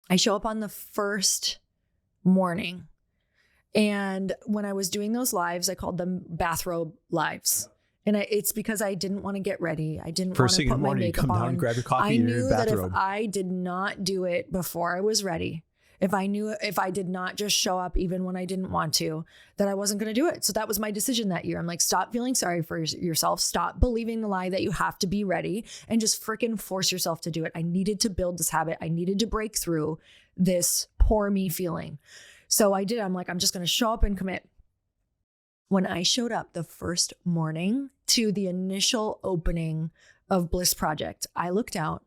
I show up on the first morning. And when I was doing those lives, I called them bathrobe lives. And it's because I didn't want to get ready. I didn't want to put my makeup on. Come down, grab your coffee, I knew that bathrobe. if I did not do it before I was ready, if I did not just show up even when I didn't want to, that I wasn't going to do it. So that was my decision that year. I'm like, stop feeling sorry for yourself. Stop believing the lie that you have to be ready, and just freaking force yourself to do it. I needed to build this habit. I needed to break through this poor me feeling. So I did. I'm like, I'm just going to show up and commit. When I showed up the first morning to the initial opening of Bliss Project, I looked out,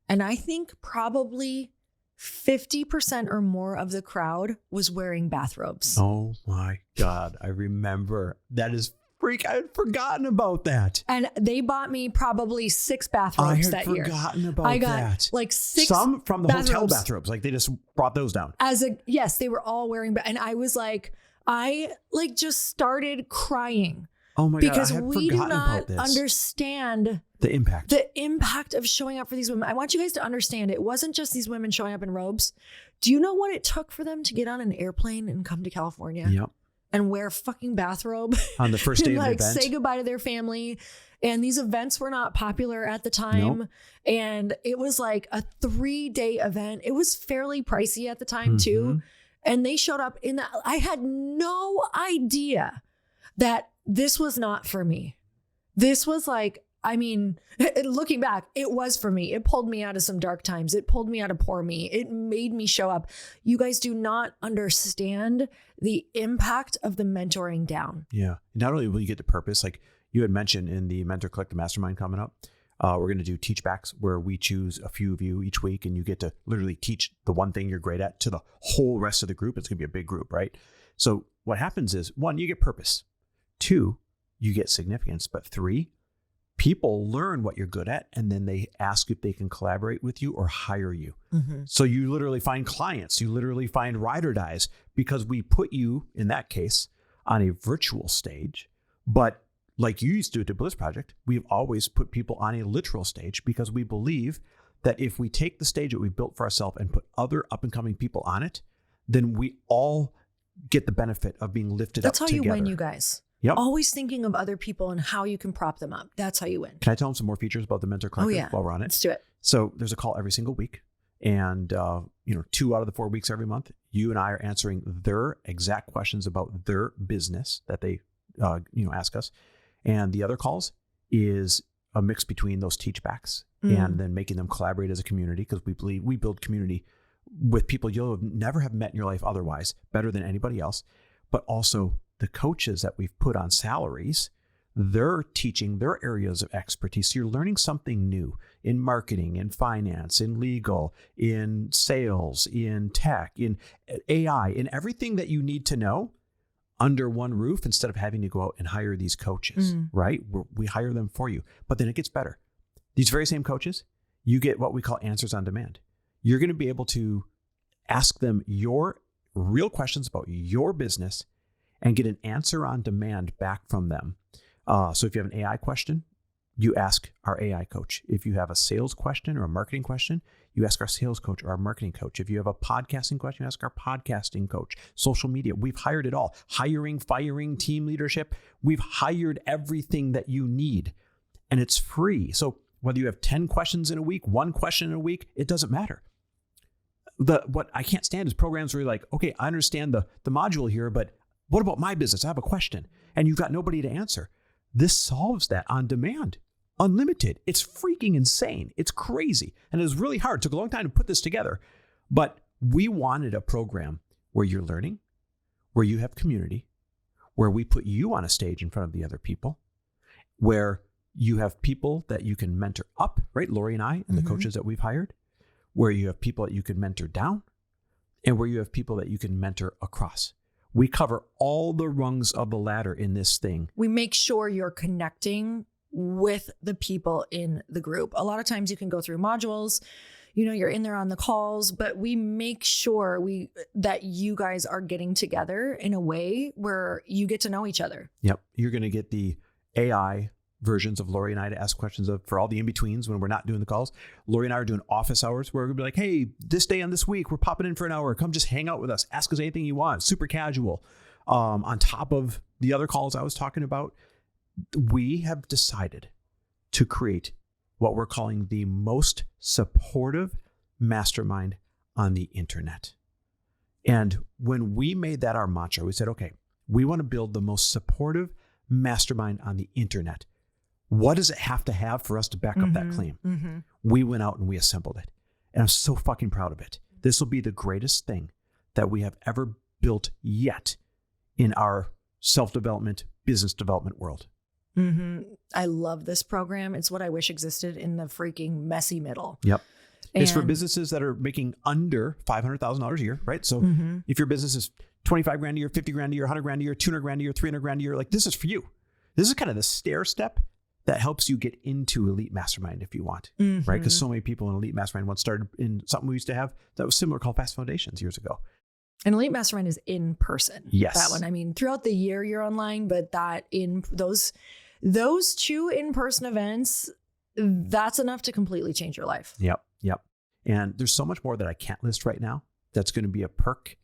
and I think probably 50% or more of the crowd was wearing bathrobes. Oh my God. I remember. That is freak. I had forgotten about that. And they bought me probably 6 bathrobes that year. I had forgotten about that. I got like 6 Some from the bathrobes. hotel bathrobes. Like they just brought those down. Yes, they were all wearing, and I was like, I just started crying. Oh my God. Because I had we do forgotten not about this. Understand the impact of showing up for these women. I want you guys to understand, it wasn't just these women showing up in robes. Do you know what it took for them to get on an airplane and come to California? Yep. And wear a fucking bathrobe on the first day of the event, say goodbye to their family. And these events were not popular at the time. Nope. And it was like a 3-day event. It was fairly pricey at the time too. And they showed up in that. I had no idea that this was not for me. This was like, looking back, it was for me. It pulled me out of some dark times. It pulled me out of poor me. It made me show up. You guys do not understand the impact of the mentoring down. Yeah. Not only will you get the purpose, like you had mentioned in the Mentor Collective Mastermind coming up, we're going to do teach backs where we choose a few of you each week, and you get to literally teach the one thing you're great at to the whole rest of the group. It's going to be a big group, right? So what happens is, 1, you get purpose. 2, you get significance. But 3, people learn what you're good at, and then they ask if they can collaborate with you or hire you. So you literally find clients, you literally find ride or dies, because we put you, in that case, on a virtual stage. But like you used to do at the Bliss Project, we've always put people on a literal stage, because we believe that if we take the stage that we built for ourselves and put other up and coming people on it, then we all get the benefit of being lifted up together. That's how you win, you guys. Yep. Always thinking of other people and how you can prop them up. That's how you win. Can I tell them some more features about the Mentor Collective while we're on it? Let's do it. So there's a call every single week. And, 2 out of the 4 weeks every month, you and I are answering their exact questions about their business that they, ask us. And the other calls is a mix between those teach backs and then making them collaborate as a community, because we believe we build community with people you'll never have met in your life otherwise, better than anybody else. But also the coaches that we've put on salaries, they're teaching their areas of expertise. So you're learning something new in marketing, in finance, in legal, in sales, in tech, in AI, in everything that you need to know under one roof, instead of having to go out and hire these coaches, right? We hire them for you. But then it gets better. These very same coaches, you get what we call answers on demand. You're going to be able to ask them your real questions about your business and get an answer on demand back from them. So if you have an AI question, you ask our AI coach. If you have a sales question or a marketing question, you ask our sales coach or our marketing coach. If you have a podcasting question, you ask our podcasting coach. Social media, we've hired it all. Hiring, firing, team leadership. We've hired everything that you need, and it's free. So whether you have 10 questions in a week, 1 question in a week, it doesn't matter. What I can't stand is programs where you're like, okay, I understand the module here, but what about my business? I have a question, and you've got nobody to answer. This solves that on demand. unlimited. It's freaking insane. It's crazy. And it was really hard. It took a long time to put this together. But we wanted a program where you're learning, where you have community, where we put you on a stage in front of the other people, where you have people that you can mentor up, right? Lori and I and the coaches that we've hired, where you have people that you can mentor down, and where you have people that you can mentor across. We cover all the rungs of the ladder in this thing. We make sure you're connecting with the people in the group. A lot of times you can go through modules, you're in there on the calls, but we make sure that you guys are getting together in a way where you get to know each other. Yep. You're going to get the AI versions of Lori and I to ask questions of for all the in-betweens when we're not doing the calls. Lori and I are doing office hours where we're going to be like, hey, this day on this week, we're popping in for an hour. Come just hang out with us. Ask us anything you want. Super casual. On top of the other calls I was talking about, we have decided to create what we're calling the most supportive mastermind on the internet. And when we made that our mantra, we said, okay, we want to build the most supportive mastermind on the internet. What does it have to have for us to back up that claim? We went out and we assembled it. And I'm so fucking proud of it. This will be the greatest thing that we have ever built yet in our self-development, business development world. I love this program. It's what I wish existed in the freaking messy middle. Yep. It's for businesses that are making under $500,000 a year, right? So if your business is 25 grand a year, 50 grand a year, 100 grand a year, 200 grand a year, 300 grand a year, like this is for you. This is kind of the stair step that helps you get into Elite Mastermind if you want, right? Because so many people in Elite Mastermind once started in something we used to have that was similar called Fast Foundations years ago. And Elite Mastermind is in person. Yes. That one. I mean, throughout the year you're online, but that in those two in-person events, that's enough to completely change your life. Yep. And there's so much more that I can't list right now. That's going to be a perk.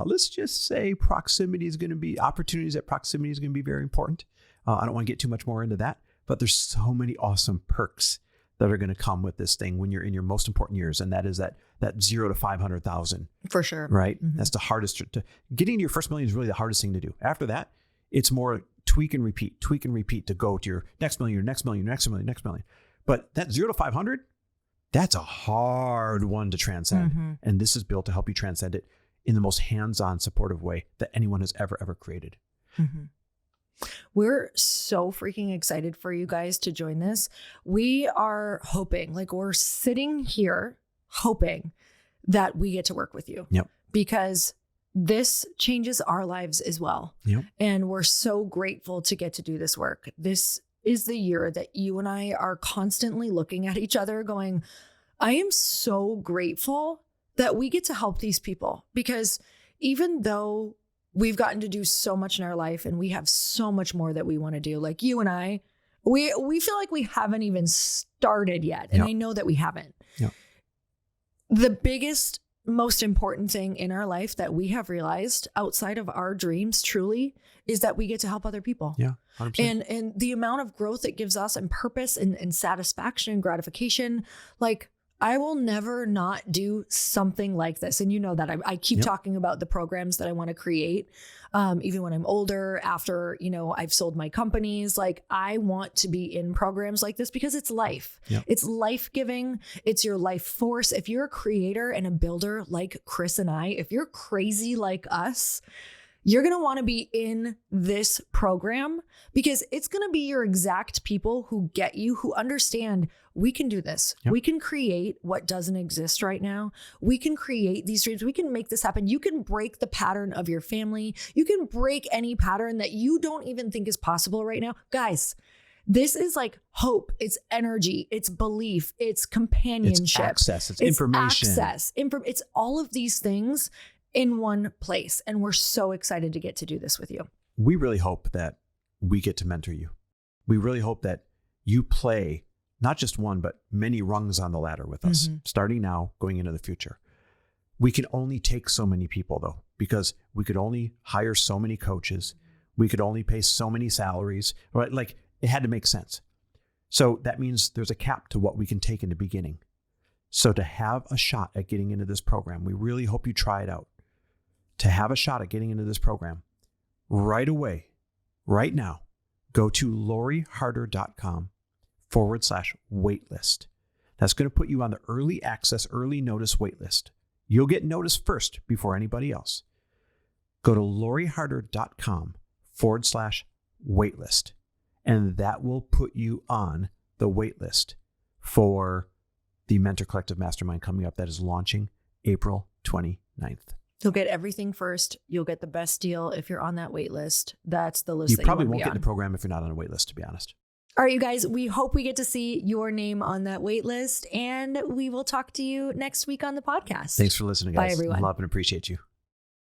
Let's just say opportunities at proximity is going to be very important. I don't want to get too much more into that, but there's so many awesome perks that are going to come with this thing when you're in your most important years. And that is that 0 to 500,000. For sure. Right. That's the hardest getting to your first million is really the hardest thing to do. After that, it's more tweak and repeat to go to your next million, your next million, your next million, next million. But that 0 to 500, that's a hard one to transcend. And this is built to help you transcend it in the most hands-on supportive way that anyone has ever created. We're so freaking excited for you guys to join this. We are hoping, we're sitting here hoping that we get to work with you. Yep. Because this changes our lives as well. Yep. And we're so grateful to get to do this work. This is the year that you and I are constantly looking at each other going, I am so grateful that we get to help these people, because even though we've gotten to do so much in our life and we have so much more that we want to do, like you and I, we feel like we haven't even started yet. And I know that we haven't. Yep. The biggest, most important thing in our life that we have realized outside of our dreams truly is that we get to help other people. Yeah. 100%. And the amount of growth it gives us and purpose and satisfaction and gratification, I will never not do something like this. And you know that I keep talking about the programs that I want to create. Even when I'm older, after, I've sold my companies, I want to be in programs like this because it's life. Yep. It's life-giving. It's your life force. If you're a creator and a builder like Chris and I, if you're crazy like us, you're going to want to be in this program because it's going to be your exact people who get you, who understand we can do this. Yep. We can create what doesn't exist right now. We can create these dreams. We can make this happen. You can break the pattern of your family. You can break any pattern that you don't even think is possible right now. Guys, this is hope. It's energy. It's belief. It's companionship. It's access. It's information. It's all of these things in one place. And we're so excited to get to do this with you. We really hope that we get to mentor you. We really hope that you play not just one, but many rungs on the ladder with us, starting now, going into the future. We can only take so many people though, because we could only hire so many coaches. We could only pay so many salaries, right? It had to make sense. So that means there's a cap to what we can take in the beginning. So to have a shot at getting into this program, we really hope you try it out. To have a shot at getting into this program right away, right now, go to loriharder.com waitlist. That's going to put you on the early access, early notice waitlist. You'll get noticed first before anybody else. Go to loriharder.com/waitlist, and that will put you on the waitlist for the Mentor Collective Mastermind coming up that is launching April 29th. You'll get everything first. You'll get the best deal if you're on that wait list. That's the list. You probably won't get the program if you're not on a wait list, to be honest. All right, you guys, we hope we get to see your name on that wait list, and we will talk to you next week on the podcast. Thanks for listening, guys. Bye, everyone. Love and appreciate you.